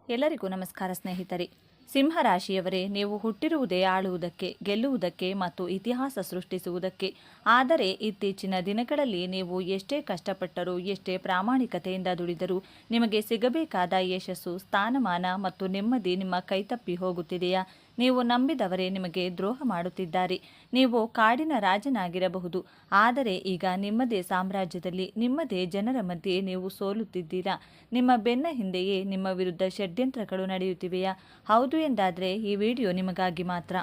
ಎಲ್ಲರಿಗೂ ನಮಸ್ಕಾರ ಸ್ನೇಹಿತರೆ. ಸಿಂಹರಾಶಿಯವರೇ, ನೀವು ಹುಟ್ಟಿರುವುದೇ ಆಳುವುದಕ್ಕೆ, ಗೆಲ್ಲುವುದಕ್ಕೆ ಮತ್ತು ಇತಿಹಾಸ ಸೃಷ್ಟಿಸುವುದಕ್ಕೆ. ಆದರೆ ಇತ್ತೀಚಿನ ದಿನಗಳಲ್ಲಿ ನೀವು ಎಷ್ಟೇ ಕಷ್ಟಪಟ್ಟರೂ, ಎಷ್ಟೇ ಪ್ರಾಮಾಣಿಕತೆಯಿಂದ ದುಡಿದರೂ ನಿಮಗೆ ಸಿಗಬೇಕಾದ ಯಶಸ್ಸು, ಸ್ಥಾನಮಾನ ಮತ್ತು ನೆಮ್ಮದಿ ನಿಮ್ಮ ಕೈತಪ್ಪಿ ಹೋಗುತ್ತಿದೆಯಾ? ನೀವು ನಂಬಿದವರೇ ನಿಮಗೆ ದ್ರೋಹ ಮಾಡುತ್ತಿದ್ದಾರೆ. ನೀವು ಕಾಡಿನ ರಾಜನಾಗಿರಬಹುದು, ಆದರೆ ಈಗ ನಿಮ್ಮದೇ ಸಾಮ್ರಾಜ್ಯದಲ್ಲಿ, ನಿಮ್ಮದೇ ಜನರ ಮಧ್ಯೆ ನೀವು ಸೋಲುತ್ತಿದ್ದೀರಾ. ನಿಮ್ಮ ಬೆನ್ನ ಹಿಂದೆಯೇ ನಿಮ್ಮ ವಿರುದ್ಧ ಷಡ್ಯಂತ್ರಗಳು ನಡೆಯುತ್ತಿವೆಯಾ? ಹೌದು ಎಂದಾದರೆ ಈ ವಿಡಿಯೋ ನಿಮಗಾಗಿ ಮಾತ್ರ.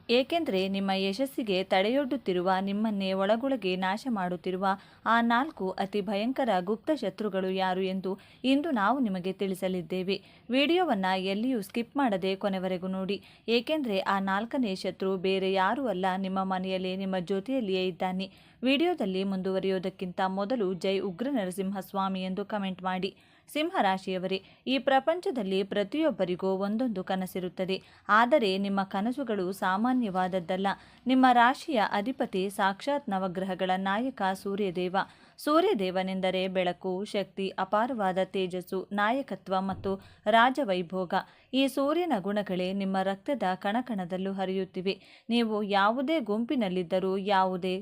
ಏಕೆಂದರೆ ನಿಮ್ಮ ಯಶಸ್ಸಿಗೆ ತಡೆಯೊಡ್ಡುತ್ತಿರುವ, ನಿಮ್ಮನ್ನೇ ಒಳಗೊಳಗೆ ನಾಶ ಮಾಡುತ್ತಿರುವ ಆ 4 ಅತಿ ಭಯಂಕರ ಗುಪ್ತ ಶತ್ರುಗಳು ಯಾರು ಎಂದು ಇಂದು ನಾವು ನಿಮಗೆ ತಿಳಿಸಲಿದ್ದೇವೆ. ವಿಡಿಯೋವನ್ನು ಎಲ್ಲಿಯೂ ಸ್ಕಿಪ್ ಮಾಡದೆ ಕೊನೆವರೆಗೂ ನೋಡಿ. ಏಕೆಂದರೆ ಆ 4ನೇ ಶತ್ರು ಬೇರೆ ಯಾರೂ ಅಲ್ಲ, ನಿಮ್ಮ ಮನೆಯಲ್ಲೇ, ನಿಮ್ಮ ಜೊತೆಯಲ್ಲಿಯೇ ಇದ್ದಾನೆ. ವಿಡಿಯೋದಲ್ಲಿ ಮುಂದುವರಿಯೋದಕ್ಕಿಂತ ಮೊದಲು ಜೈ ಉಗ್ರ ನರಸಿಂಹಸ್ವಾಮಿ ಎಂದು ಕಮೆಂಟ್ ಮಾಡಿ. ಸಿಂಹರಾಶಿಯವರೇ, ಈ ಪ್ರಪಂಚದಲ್ಲಿ ಪ್ರತಿಯೊಬ್ಬರಿಗೂ ಒಂದೊಂದು ಕನಸಿರುತ್ತದೆ. ಆದರೆ ನಿಮ್ಮ ಕನಸುಗಳು ಸಾಮಾನ್ಯವಾದದ್ದಲ್ಲ. ನಿಮ್ಮ ರಾಶಿಯ ಅಧಿಪತಿ ಸಾಕ್ಷಾತ್ ನವಗ್ರಹಗಳ ನಾಯಕ ಸೂರ್ಯದೇವ. ಸೂರ್ಯದೇವನೆಂದರೆ ಬೆಳಕು, ಶಕ್ತಿ, ಅಪಾರವಾದ ತೇಜಸ್ಸು, ನಾಯಕತ್ವ ಮತ್ತು ರಾಜವೈಭೋಗ. ಈ ಸೂರ್ಯನ ಗುಣಗಳೇ ನಿಮ್ಮ ರಕ್ತದ ಕಣಕಣದಲ್ಲೂ ಹರಿಯುತ್ತಿವೆ. ನೀವು ಯಾವುದೇ ಗುಂಪಿನಲ್ಲಿದ್ದರೂ, ಯಾವುದೇ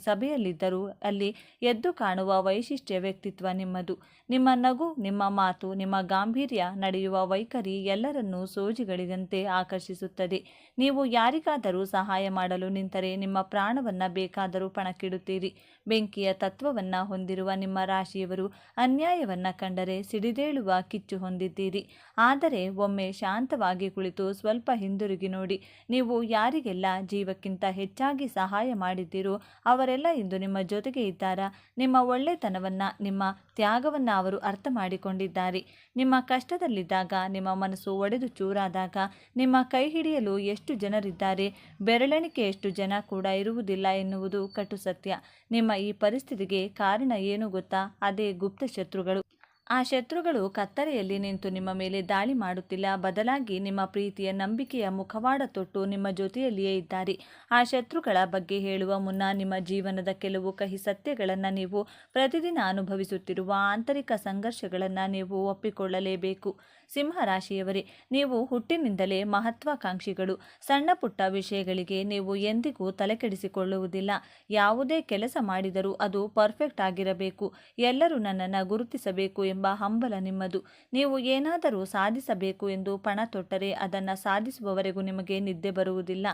ಸಭೆಯಲ್ಲಿದ್ದರೂ ಅಲ್ಲಿ ಎದ್ದು ಕಾಣುವ ವೈಶಿಷ್ಟ್ಯ ವ್ಯಕ್ತಿತ್ವ ನಿಮ್ಮದು. ನಿಮ್ಮ ನಗು, ನಿಮ್ಮ ಮಾತು, ನಿಮ್ಮ ಗಾಂಭೀರ್ಯ, ನಡೆಯುವ ವೈಖರಿ ಎಲ್ಲರನ್ನೂ ಸೋಜಿಗಳಿದಂತೆ ಆಕರ್ಷಿಸುತ್ತದೆ. ನೀವು ಯಾರಿಗಾದರೂ ಸಹಾಯ ಮಾಡಲು ನಿಂತರೆ ನಿಮ್ಮ ಪ್ರಾಣವನ್ನ ಬೇಕಾದರೂ ಪಣಕ್ಕಿಡುತ್ತೀರಿ. ಬೆಂಕಿಯ ತತ್ವವನ್ನ ಹೊಂದಿರುವ ನಿಮ್ಮ ರಾಶಿಯವರು ಅನ್ಯಾಯವನ್ನ ಕಂಡರೆ ಸಿಡಿದೇಳುವ ಕಿಚ್ಚು ಹೊಂದಿದ್ದೀರಿ. ಆದರೆ ಒಮ್ಮೆ ಶಾಂತವಾಗಿ ಕುಳಿತು ಸ್ವಲ್ಪ ಹಿಂದಿರುಗಿ ನೋಡಿ. ನೀವು ಯಾರಿಗೆಲ್ಲ ಜೀವಕ್ಕಿಂತ ಹೆಚ್ಚಾಗಿ ಸಹಾಯ ಮಾಡಿದ್ದೀರೋ ಅವರೆಲ್ಲ ಇಂದು ನಿಮ್ಮ ಜೊತೆಗೆ ಇದ್ದಾರಾ? ನಿಮ್ಮ ಒಳ್ಳೆತನವನ್ನ, ನಿಮ್ಮ ತ್ಯಾಗವನ್ನ ಅವರು ಅರ್ಥ ಮಾಡಿಕೊಂಡಿದ್ದಾರೆ. ನಿಮ್ಮ ಕಷ್ಟದಲ್ಲಿದ್ದಾಗ, ನಿಮ್ಮ ಮನಸ್ಸು ಒಡೆದು ಚೂರಾದಾಗ ನಿಮ್ಮ ಕೈ ಹಿಡಿಯಲು ಎಷ್ಟು ಜನರಿದ್ದಾರೆ? ಬೆರಳೆಣಿಕೆಯಷ್ಟು ಜನ ಕೂಡ ಇರುವುದಿಲ್ಲ ಎನ್ನುವುದು ಕಟು ಸತ್ಯ. ನಿಮ್ಮ ಈ ಪರಿಸ್ಥಿತಿಗೆ ಕಾರಣ ಏನು ಗೊತ್ತಾ? ಅದೇ ಗುಪ್ತ ಶತ್ರುಗಳು. ಆ ಶತ್ರುಗಳು ಕತ್ತಲೆಯಲ್ಲಿ ನಿಂತು ನಿಮ್ಮ ಮೇಲೆ ದಾಳಿ ಮಾಡುತ್ತಿಲ್ಲ, ಬದಲಾಗಿ ನಿಮ್ಮ ಪ್ರೀತಿಯ, ನಂಬಿಕೆಯ ಮುಖವಾಡ ತೊಟ್ಟು ನಿಮ್ಮ ಜೊತೆಯಲ್ಲಿಯೇ ಇದ್ದಾರೆ. ಆ ಶತ್ರುಗಳ ಬಗ್ಗೆ ಹೇಳುವ ಮುನ್ನ ನಿಮ್ಮ ಜೀವನದ ಕೆಲವು ಕಹಿ ಸತ್ಯಗಳನ್ನು, ನೀವು ಪ್ರತಿದಿನ ಅನುಭವಿಸುತ್ತಿರುವ ಆಂತರಿಕ ಸಂಘರ್ಷಗಳನ್ನು ನೀವು ಒಪ್ಪಿಕೊಳ್ಳಲೇಬೇಕು. ಸಿಂಹರಾಶಿಯವರೇ, ನೀವು ಹುಟ್ಟಿನಿಂದಲೇ ಮಹತ್ವಾಕಾಂಕ್ಷಿಗಳು. ಸಣ್ಣ ಪುಟ್ಟ ವಿಷಯಗಳಿಗೆ ನೀವು ಎಂದಿಗೂ ತಲೆಕೆಡಿಸಿಕೊಳ್ಳುವುದಿಲ್ಲ. ಯಾವುದೇ ಕೆಲಸ ಮಾಡಿದರೂ ಅದು ಪರ್ಫೆಕ್ಟ್ ಆಗಿರಬೇಕು, ಎಲ್ಲರೂ ನನ್ನನ್ನು ಗುರುತಿಸಬೇಕು ಎಂಬ ಹಂಬಲ ನಿಮ್ಮದು. ನೀವು ಏನಾದರೂ ಸಾಧಿಸಬೇಕು ಎಂದು ಪಣ ತೊಟ್ಟರೆ ಅದನ್ನು ಸಾಧಿಸುವವರೆಗೂ ನಿಮಗೆ ನಿದ್ದೆ ಬರುವುದಿಲ್ಲ.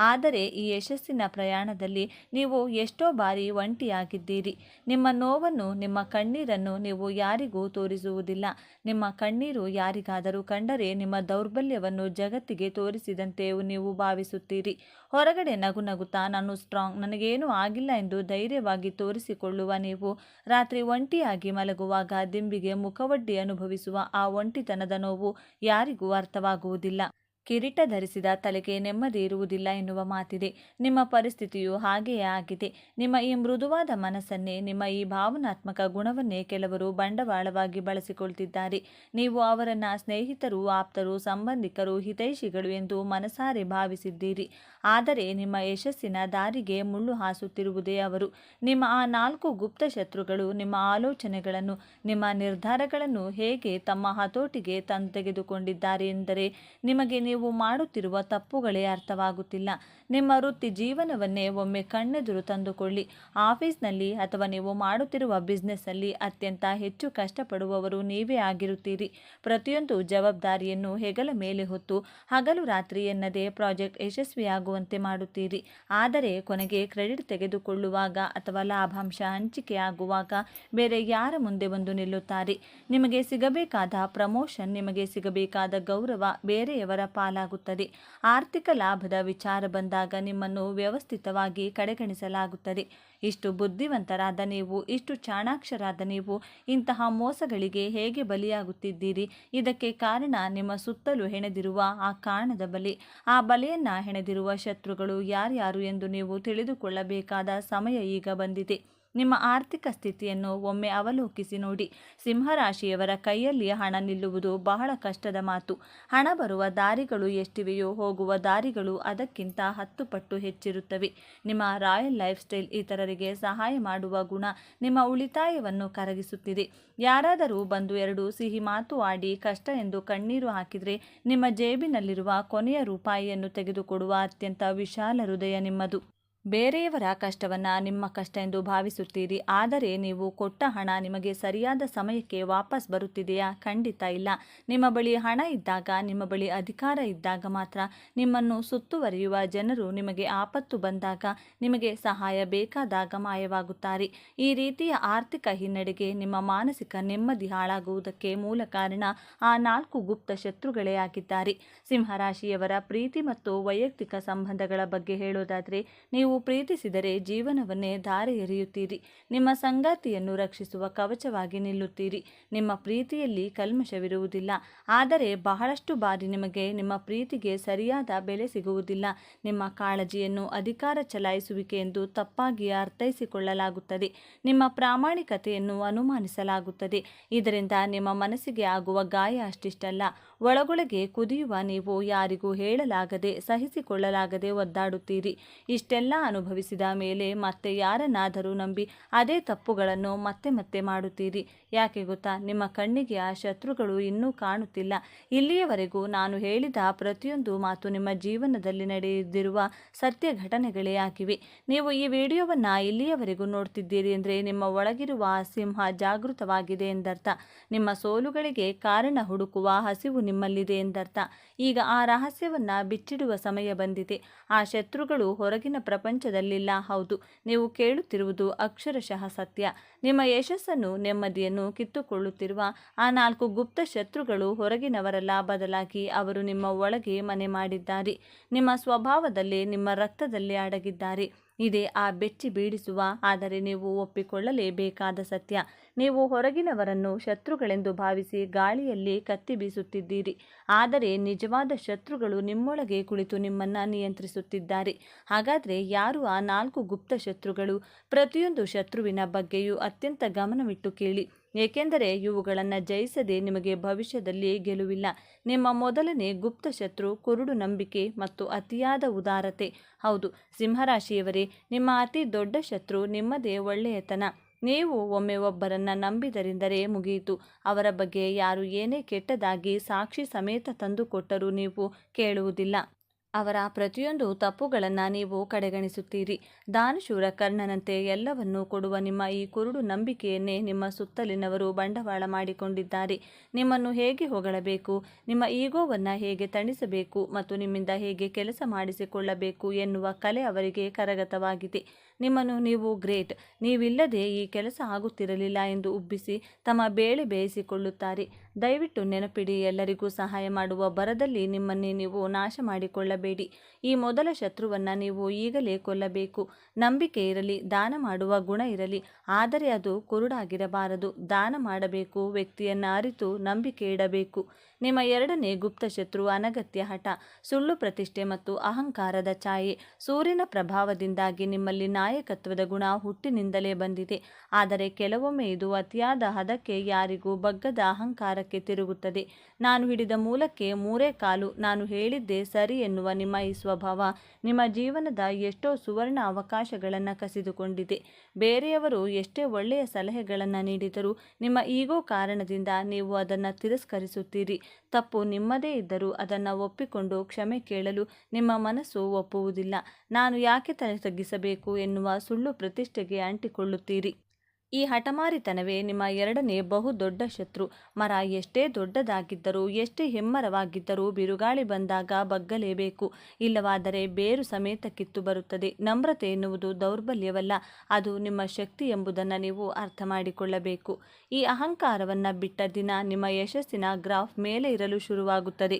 ಆದರೆ ಈ ಯಶಸ್ಸಿನ ಪ್ರಯಾಣದಲ್ಲಿ ನೀವು ಎಷ್ಟೋ ಬಾರಿ ಒಂಟಿಯಾಗಿದ್ದೀರಿ. ನಿಮ್ಮ ನೋವನ್ನು, ನಿಮ್ಮ ಕಣ್ಣೀರನ್ನು ನೀವು ಯಾರಿಗೂ ತೋರಿಸುವುದಿಲ್ಲ. ನಿಮ್ಮ ಕಣ್ಣೀರು ಯಾರಿಗಾದರೂ ಕಂಡರೆ ನಿಮ್ಮ ದೌರ್ಬಲ್ಯವನ್ನು ಜಗತ್ತಿಗೆ ತೋರಿಸಿದಂತೆ ನೀವು ಭಾವಿಸುತ್ತೀರಿ. ಹೊರಗಡೆ ನಗು ನಗುತ್ತಾ ನಾನು ಸ್ಟ್ರಾಂಗ್, ನನಗೇನೂ ಆಗಿಲ್ಲ ಎಂದು ಧೈರ್ಯವಾಗಿ ತೋರಿಸಿಕೊಳ್ಳುವ ನೀವು ರಾತ್ರಿ ಒಂಟಿಯಾಗಿ ಮಲಗುವಾಗ ದಿಂಬಿಗೆ ಮುಖವಡ್ಡಿ ಅನುಭವಿಸುವ ಆ ಒಂಟಿತನದ ನೋವು ಯಾರಿಗೂ ಅರ್ಥವಾಗುವುದಿಲ್ಲ. ಕಿರೀಟ ಧರಿಸಿದ ತಲೆಗೆ ನೆಮ್ಮದಿ ಇರುವುದಿಲ್ಲ ಎನ್ನುವ ಮಾತಿದೆ. ನಿಮ್ಮ ಪರಿಸ್ಥಿತಿಯು ಹಾಗೆಯೇ ಆಗಿದೆ. ನಿಮ್ಮ ಈ ಮೃದುವಾದ ಮನಸ್ಸನ್ನೇ, ನಿಮ್ಮ ಈ ಭಾವನಾತ್ಮಕ ಗುಣವನ್ನೇ ಕೆಲವರು ಬಂಡವಾಳವಾಗಿ ಬಳಸಿಕೊಳ್ತಿದ್ದಾರೆ. ನೀವು ಅವರನ್ನು ಸ್ನೇಹಿತರು, ಆಪ್ತರು, ಸಂಬಂಧಿಕರು, ಹಿತೈಷಿಗಳು ಎಂದು ಮನಸಾರೆ ಭಾವಿಸಿದ್ದೀರಿ. ಆದರೆ ನಿಮ್ಮ ಯಶಸ್ಸಿನ ದಾರಿಗೆ ಮುಳ್ಳು ಹಾಸುತ್ತಿರುವುದೇ ಅವರು. ನಿಮ್ಮ ಆ 4 ಗುಪ್ತ ಶತ್ರುಗಳು ನಿಮ್ಮ ಆಲೋಚನೆಗಳನ್ನು, ನಿಮ್ಮ ನಿರ್ಧಾರಗಳನ್ನು ಹೇಗೆ ತಮ್ಮ ಹತೋಟಿಗೆ ತೆಗೆದುಕೊಂಡಿದ್ದಾರೆ ಎಂದರೆ ನಿಮಗೆ ನೀವು ಮಾಡುತ್ತಿರುವ ತಪ್ಪುಗಳೇ ಅರ್ಥವಾಗುತ್ತಿಲ್ಲ. ನಿಮ್ಮ ವೃತ್ತಿ ಜೀವನವನ್ನೇ ಒಮ್ಮೆ ಕಣ್ಣೆದುರು ತಂದುಕೊಳ್ಳಿ. ಆಫೀಸ್ನಲ್ಲಿ ಅಥವಾ ನೀವು ಮಾಡುತ್ತಿರುವ ಬಿಸ್ನೆಸ್ಸಲ್ಲಿ ಅತ್ಯಂತ ಹೆಚ್ಚು ಕಷ್ಟಪಡುವವರು ನೀವೇ ಆಗಿರುತ್ತೀರಿ. ಪ್ರತಿಯೊಂದು ಜವಾಬ್ದಾರಿಯನ್ನು ಹೆಗಲ ಮೇಲೆ ಹೊತ್ತು ಹಗಲು ರಾತ್ರಿ ಎನ್ನದೇ ಪ್ರಾಜೆಕ್ಟ್ ಯಶಸ್ವಿಯಾಗುವಂತೆ ಮಾಡುತ್ತೀರಿ. ಆದರೆ ಕೊನೆಗೆ ಕ್ರೆಡಿಟ್ ತೆಗೆದುಕೊಳ್ಳುವಾಗ ಅಥವಾ ಲಾಭಾಂಶ ಹಂಚಿಕೆಯಾಗುವಾಗ ಬೇರೆ ಯಾರ ಮುಂದೆ ಬಂದು ನಿಲ್ಲುತ್ತಾರೆ? ನಿಮಗೆ ಸಿಗಬೇಕಾದ ಪ್ರಮೋಷನ್, ನಿಮಗೆ ಸಿಗಬೇಕಾದ ಗೌರವ ಬೇರೆಯವರ ಪಾಲಾಗುತ್ತದೆ. ಆರ್ಥಿಕ ಲಾಭದ ವಿಚಾರ ಬಂದಾಗ ನಿಮ್ಮನ್ನು ವ್ಯವಸ್ಥಿತವಾಗಿ ಕಡೆಗಣಿಸಲಾಗುತ್ತದೆ. ಇಷ್ಟು ಬುದ್ಧಿವಂತರಾದ ನೀವು, ಇಷ್ಟು ಚಾಣಾಕ್ಷರಾದ ನೀವು ಇಂತಹ ಮೋಸಗಳಿಗೆ ಹೇಗೆ ಬಲಿಯಾಗುತ್ತಿದ್ದೀರಿ? ಇದಕ್ಕೆ ಕಾರಣ ನಿಮ್ಮ ಸುತ್ತಲೂ ಹೆಣೆದಿರುವ ಆ ಕಾಣದ ಬಲೆ. ಆ ಬಲೆಯನ್ನ ಹೆಣೆದಿರುವ ಶತ್ರುಗಳು ಯಾರ್ಯಾರು ಎಂದು ನೀವು ತಿಳಿದುಕೊಳ್ಳಬೇಕಾದ ಸಮಯ ಈಗ ಬಂದಿದೆ. ನಿಮ್ಮ ಆರ್ಥಿಕ ಸ್ಥಿತಿಯನ್ನು ಒಮ್ಮೆ ಅವಲೋಕಿಸಿ ನೋಡಿ. ಸಿಂಹರಾಶಿಯವರ ಕೈಯಲ್ಲಿ ಹಣ ನಿಲ್ಲುವುದು ಬಹಳ ಕಷ್ಟದ ಮಾತು. ಹಣ ಬರುವ ದಾರಿಗಳು ಎಷ್ಟಿವೆಯೋ ಹೋಗುವ ದಾರಿಗಳು ಅದಕ್ಕಿಂತ 10 ಪಟ್ಟು ಹೆಚ್ಚಿರುತ್ತವೆ. ನಿಮ್ಮ ರಾಯಲ್ ಲೈಫ್ ಸ್ಟೈಲ್ ಇತರರಿಗೆ ಸಹಾಯ ಮಾಡುವ ಗುಣ ನಿಮ್ಮ ಉಳಿತಾಯವನ್ನು ಕರಗಿಸುತ್ತಿದೆ. ಯಾರಾದರೂ ಬಂದು 2 ಸಿಹಿ ಮಾತು ಆಡಿ ಕಷ್ಟ ಎಂದು ಕಣ್ಣೀರು ಹಾಕಿದರೆ ನಿಮ್ಮ ಜೇಬಿನಲ್ಲಿರುವ ಕೊನೆಯ ರೂಪಾಯಿಯನ್ನು ತೆಗೆದುಕೊಡುವ ಅತ್ಯಂತ ವಿಶಾಲ ಹೃದಯ ನಿಮ್ಮದು. ಬೇರೆಯವರ ಕಷ್ಟವನ್ನು ನಿಮ್ಮ ಕಷ್ಟ ಎಂದು ಭಾವಿಸುತ್ತೀರಿ, ಆದರೆ ನೀವು ಕೊಟ್ಟ ಹಣ ನಿಮಗೆ ಸರಿಯಾದ ಸಮಯಕ್ಕೆ ವಾಪಸ್ ಬರುತ್ತಿದೆಯಾ? ಖಂಡಿತ ಇಲ್ಲ. ನಿಮ್ಮ ಬಳಿ ಹಣ ಇದ್ದಾಗ, ನಿಮ್ಮ ಬಳಿ ಅಧಿಕಾರ ಇದ್ದಾಗ ಮಾತ್ರ ನಿಮ್ಮನ್ನು ಸುತ್ತುವರಿಯುವ ಜನರು ನಿಮಗೆ ಆಪತ್ತು ಬಂದಾಗ, ನಿಮಗೆ ಸಹಾಯ ಬೇಕಾದಾಗ ಮಾಯವಾಗುತ್ತಾರೆ. ಈ ರೀತಿಯ ಆರ್ಥಿಕ ಹಿನ್ನಡೆಗೆ, ನಿಮ್ಮ ಮಾನಸಿಕ ನೆಮ್ಮದಿ ಹಾಳಾಗುವುದಕ್ಕೆ ಮೂಲ ಕಾರಣ ಆ 4 ಗುಪ್ತ ಶತ್ರುಗಳೇ ಆಗಿದ್ದಾರೆ. ಸಿಂಹರಾಶಿಯವರ ಪ್ರೀತಿ ಮತ್ತು ವೈಯಕ್ತಿಕ ಸಂಬಂಧಗಳ ಬಗ್ಗೆ ಹೇಳೋದಾದರೆ, ನೀವು ಪ್ರೀತಿಸಿದರೆ ಜೀವನವನ್ನೇ ಧಾರೆ ಎರೆಯುತ್ತೀರಿ. ನಿಮ್ಮ ಸಂಗಾತಿಯನ್ನು ರಕ್ಷಿಸುವ ಕವಚವಾಗಿ ನಿಲ್ಲುತ್ತೀರಿ. ನಿಮ್ಮ ಪ್ರೀತಿಯಲ್ಲಿ ಕಲ್ಮಶವಿರುವುದಿಲ್ಲ. ಆದರೆ ಬಹಳಷ್ಟು ಬಾರಿ ನಿಮಗೆ ನಿಮ್ಮ ಪ್ರೀತಿಗೆ ಸರಿಯಾದ ಬೆಲೆ ಸಿಗುವುದಿಲ್ಲ. ನಿಮ್ಮ ಕಾಳಜಿಯನ್ನು ಅಧಿಕಾರ ಚಲಾಯಿಸುವಿಕೆ ಎಂದು ತಪ್ಪಾಗಿ ಅರ್ಥೈಸಿಕೊಳ್ಳಲಾಗುತ್ತದೆ. ನಿಮ್ಮ ಪ್ರಾಮಾಣಿಕತೆಯನ್ನು ಅನುಮಾನಿಸಲಾಗುತ್ತದೆ. ಇದರಿಂದ ನಿಮ್ಮ ಮನಸ್ಸಿಗೆ ಆಗುವ ಗಾಯ ಅಷ್ಟಿಷ್ಟಲ್ಲ, ಒಳಗೊಳಗೆ ಕುದಿಯುವ ನೀವು ಯಾರಿಗೂ ಹೇಳಲಾಗದೆ, ಸಹಿಸಿಕೊಳ್ಳಲಾಗದೆ ಒದ್ದಾಡುತ್ತೀರಿ. ಇಷ್ಟೆಲ್ಲ ಅನುಭವಿಸಿದ ಮೇಲೆ ಮತ್ತೆ ಯಾರನ್ನಾದರೂ ನಂಬಿ ಅದೇ ತಪ್ಪುಗಳನ್ನು ಮತ್ತೆ ಮತ್ತೆ ಮಾಡುತ್ತೀರಿ. ಯಾಕೆ ಗೊತ್ತಾ? ನಿಮ್ಮ ಕಣ್ಣಿಗೆ ಆ ಶತ್ರುಗಳು ಇನ್ನೂ ಕಾಣುತ್ತಿಲ್ಲ. ಇಲ್ಲಿಯವರೆಗೂ ನಾನು ಹೇಳಿದ ಪ್ರತಿಯೊಂದು ಮಾತು ನಿಮ್ಮ ಜೀವನದಲ್ಲಿ ನಡೆದಿರುವ ಸತ್ಯ ಘಟನೆಗಳೇ ಆಗಿವೆ. ನೀವು ಈ ವಿಡಿಯೋವನ್ನು ಇಲ್ಲಿಯವರೆಗೂ ನೋಡ್ತಿದ್ದೀರಿ ಅಂದರೆ ನಿಮ್ಮ ಒಳಗಿರುವ ಆ ಸಿಂಹ ಜಾಗೃತವಾಗಿದೆ ಎಂದರ್ಥ. ನಿಮ್ಮ ಸೋಲುಗಳಿಗೆ ಕಾರಣ ಹುಡುಕುವ ಹಸಿವು ನಿಮ್ಮಲ್ಲಿದೆ ಎಂದರ್ಥ. ಈಗ ಆ ರಹಸ್ಯವನ್ನು ಬಿಚ್ಚಿಡುವ ಸಮಯ ಬಂದಿದೆ. ಆ ಶತ್ರುಗಳು ಹೊರಗಿನ ಪ್ರಪಂಚದಲ್ಲಿಲ್ಲ. ಹೌದು, ನೀವು ಕೇಳುತ್ತಿರುವುದು ಅಕ್ಷರಶಃ ಸತ್ಯ. ನಿಮ್ಮ ಯಶಸ್ಸನ್ನು, ನೆಮ್ಮದಿಯನ್ನು ಕಿತ್ತುಕೊಳ್ಳುತ್ತಿರುವ ಆ 4 ಗುಪ್ತ ಶತ್ರುಗಳು ಹೊರಗಿನವರಲ್ಲ, ಬದಲಾಗಿ ಅವರು ನಿಮ್ಮ ಒಳಗೆ ಮನೆ ಮಾಡಿದ್ದಾರೆ. ನಿಮ್ಮ ಸ್ವಭಾವದಲ್ಲೇ, ನಿಮ್ಮ ರಕ್ತದಲ್ಲೇ ಅಡಗಿದ್ದಾರೆ. ಇದೇ ಆ ಬೆಚ್ಚಿ ಬೀಳಿಸುವ, ಆದರೆ ನೀವು ಒಪ್ಪಿಕೊಳ್ಳಲೇಬೇಕಾದ ಸತ್ಯ. ನೀವು ಹೊರಗಿನವರನ್ನು ಶತ್ರುಗಳೆಂದು ಭಾವಿಸಿ ಗಾಳಿಯಲ್ಲಿ ಕತ್ತಿ ಬೀಸುತ್ತಿದ್ದೀರಿ, ಆದರೆ ನಿಜವಾದ ಶತ್ರುಗಳು ನಿಮ್ಮೊಳಗೆ ಕುಳಿತು ನಿಮ್ಮನ್ನು ನಿಯಂತ್ರಿಸುತ್ತಿದ್ದಾರೆ. ಹಾಗಾದರೆ ಯಾರು ಆ 4 ಗುಪ್ತ ಶತ್ರುಗಳು? ಪ್ರತಿಯೊಂದು ಶತ್ರುವಿನ ಬಗ್ಗೆಯೂ ಅತ್ಯಂತ ಗಮನವಿಟ್ಟು ಕೇಳಿ, ಏಕೆಂದರೆ ಇವುಗಳನ್ನು ಜಯಿಸದೆ ನಿಮಗೆ ಭವಿಷ್ಯದಲ್ಲಿ ಗೆಲುವಿಲ್ಲ. ನಿಮ್ಮ ಮೊದಲನೇ ಗುಪ್ತ ಶತ್ರು ಕುರುಡು ನಂಬಿಕೆ ಮತ್ತು ಅತಿಯಾದ ಉದಾರತೆ. ಹೌದು ಸಿಂಹರಾಶಿಯವರೇ, ನಿಮ್ಮ ಅತಿ ದೊಡ್ಡ ಶತ್ರು ನಿಮ್ಮದೇ ಒಳ್ಳೆಯತನ. ನೀವು ಒಮ್ಮೆ ಒಬ್ಬರನ್ನ ನಂಬಿದರೆಂದರೆ ಮುಗಿಯಿತು. ಅವರ ಬಗ್ಗೆ ಯಾರು ಏನೇ ಕೆಟ್ಟದಾಗಿ ಸಾಕ್ಷಿ ಸಮೇತ ತಂದುಕೊಟ್ಟರೂ ನೀವು ಕೇಳುವುದಿಲ್ಲ. ಅವರ ಪ್ರತಿಯೊಂದು ತಪ್ಪುಗಳನ್ನು ನೀವು ಕಡೆಗಣಿಸುತ್ತೀರಿ. ದಾನಶೂರ ಕರ್ಣನಂತೆ ಎಲ್ಲವನ್ನೂ ಕೊಡುವ ನಿಮ್ಮ ಈ ಕುರುಡು ನಂಬಿಕೆಯನ್ನೇ ನಿಮ್ಮ ಸುತ್ತಲಿನವರು ಬಂಡವಾಳ ಮಾಡಿಕೊಂಡಿದ್ದಾರೆ. ನಿಮ್ಮನ್ನು ಹೇಗೆ ಹೊಗಳಬೇಕು, ನಿಮ್ಮ ಈಗೋವನ್ನು ಹೇಗೆ ತಣಿಸಬೇಕು ಮತ್ತು ನಿಮ್ಮಿಂದ ಹೇಗೆ ಕೆಲಸ ಮಾಡಿಸಿಕೊಳ್ಳಬೇಕು ಎನ್ನುವ ಕಲೆ ಅವರಿಗೆ ಕರಗತವಾಗಿದೆ. ನಿಮ್ಮನ್ನು ನೀವು ಗ್ರೇಟ್, ನೀವಿಲ್ಲದೆ ಈ ಕೆಲಸ ಆಗುತ್ತಿರಲಿಲ್ಲ ಎಂದು ಉಬ್ಬಿಸಿ ತಮ್ಮ ಬೇಳೆ ಬೇಯಿಸಿಕೊಳ್ಳುತ್ತಾರೆ. ದಯವಿಟ್ಟು ನೆನಪಿಡಿ, ಎಲ್ಲರಿಗೂ ಸಹಾಯ ಮಾಡುವ ಬರದಲ್ಲಿ ನಿಮ್ಮನ್ನೇ ನೀವು ನಾಶ ಮಾಡಿಕೊಳ್ಳಬೇಡಿ. ಈ ಮೊದಲ ಶತ್ರುವನ್ನು ನೀವು ಈಗಲೇ ಕೊಲ್ಲಬೇಕು. ನಂಬಿಕೆ ಇರಲಿ, ದಾನ ಮಾಡುವ ಗುಣ ಇರಲಿ, ಆದರೆ ಅದು ಕುರುಡಾಗಿರಬಾರದು. ದಾನ ಮಾಡಬೇಕು, ವ್ಯಕ್ತಿಯನ್ನು ಅರಿತು ನಂಬಿಕೆ ಇಡಬೇಕು. ನಿಮ್ಮ ಎರಡನೇ ಗುಪ್ತ ಶತ್ರು ಅನಗತ್ಯ ಹಠ, ಸುಳ್ಳು ಪ್ರತಿಷ್ಠೆ ಮತ್ತು ಅಹಂಕಾರದ ಛಾಯೆ. ಸೂರ್ಯನ ಪ್ರಭಾವದಿಂದಾಗಿ ನಿಮ್ಮಲ್ಲಿ ನಾಯಕತ್ವದ ಗುಣ ಹುಟ್ಟಿನಿಂದಲೇ ಬಂದಿದೆ, ಆದರೆ ಕೆಲವೊಮ್ಮೆ ಇದು ಅತಿಯಾದ ಹದಕ್ಕೆ, ಯಾರಿಗೂ ಬಗ್ಗದ ಅಹಂಕಾರಕ್ಕೆ ತಿರುಗುತ್ತದೆ. ನಾನು ಹಿಡಿದ ಮೂಲಕ್ಕೆ 3 ಕಾಲು, ನಾನು ಹೇಳಿದ್ದೇ ಸರಿ ಎನ್ನುವ ನಿಮ್ಮ ಈ ಸ್ವಭಾವ ನಿಮ್ಮ ಜೀವನದ ಎಷ್ಟೋ ಸುವರ್ಣ ಅವಕಾಶಗಳನ್ನು ಕಸಿದುಕೊಂಡಿದೆ. ಬೇರೆಯವರು ಎಷ್ಟೇ ಒಳ್ಳೆಯ ಸಲಹೆಗಳನ್ನು ನೀಡಿದರೂ ನಿಮ್ಮ ಈಗೋ ಕಾರಣದಿಂದ ನೀವು ಅದನ್ನು ತಿರಸ್ಕರಿಸುತ್ತೀರಿ. ತಪ್ಪು ನಿಮ್ಮದೇ ಇದ್ದರೂ ಅದನ್ನು ಒಪ್ಪಿಕೊಂಡು ಕ್ಷಮೆ ಕೇಳಲು ನಿಮ್ಮ ಮನಸ್ಸು ಒಪ್ಪುವುದಿಲ್ಲ. ನಾನು ಯಾಕೆ ತಲೆ ತಗ್ಗಿಸಬೇಕು ಎನ್ನುವ ಸುಳ್ಳು ಪ್ರತಿಷ್ಠೆಗೆ ಅಂಟಿಕೊಳ್ಳುತ್ತೀರಿ. ಈ ಹಠಮಾರಿತನವೇ ನಿಮ್ಮ ಎರಡನೇ ಬಹುದೊಡ್ಡ ಶತ್ರು. ಮರ ಎಷ್ಟೇ ದೊಡ್ಡದಾಗಿದ್ದರೂ, ಎಷ್ಟೇ ಹೆಮ್ಮರವಾಗಿದ್ದರೂ ಬಿರುಗಾಳಿ ಬಂದಾಗ ಬಗ್ಗಲೇಬೇಕು, ಇಲ್ಲವಾದರೆ ಬೇರು ಸಮೇತ ಕಿತ್ತು ಬರುತ್ತದೆ. ನಮ್ರತೆ ಎನ್ನುವುದು ದೌರ್ಬಲ್ಯವಲ್ಲ, ಅದು ನಿಮ್ಮ ಶಕ್ತಿ ಎಂಬುದನ್ನು ನೀವು ಅರ್ಥ ಮಾಡಿಕೊಳ್ಳಬೇಕು. ಈ ಅಹಂಕಾರವನ್ನು ಬಿಟ್ಟ ದಿನ ನಿಮ್ಮ ಯಶಸ್ಸಿನ ಗ್ರಾಫ್ ಮೇಲೆ ಇರಲು ಶುರುವಾಗುತ್ತದೆ.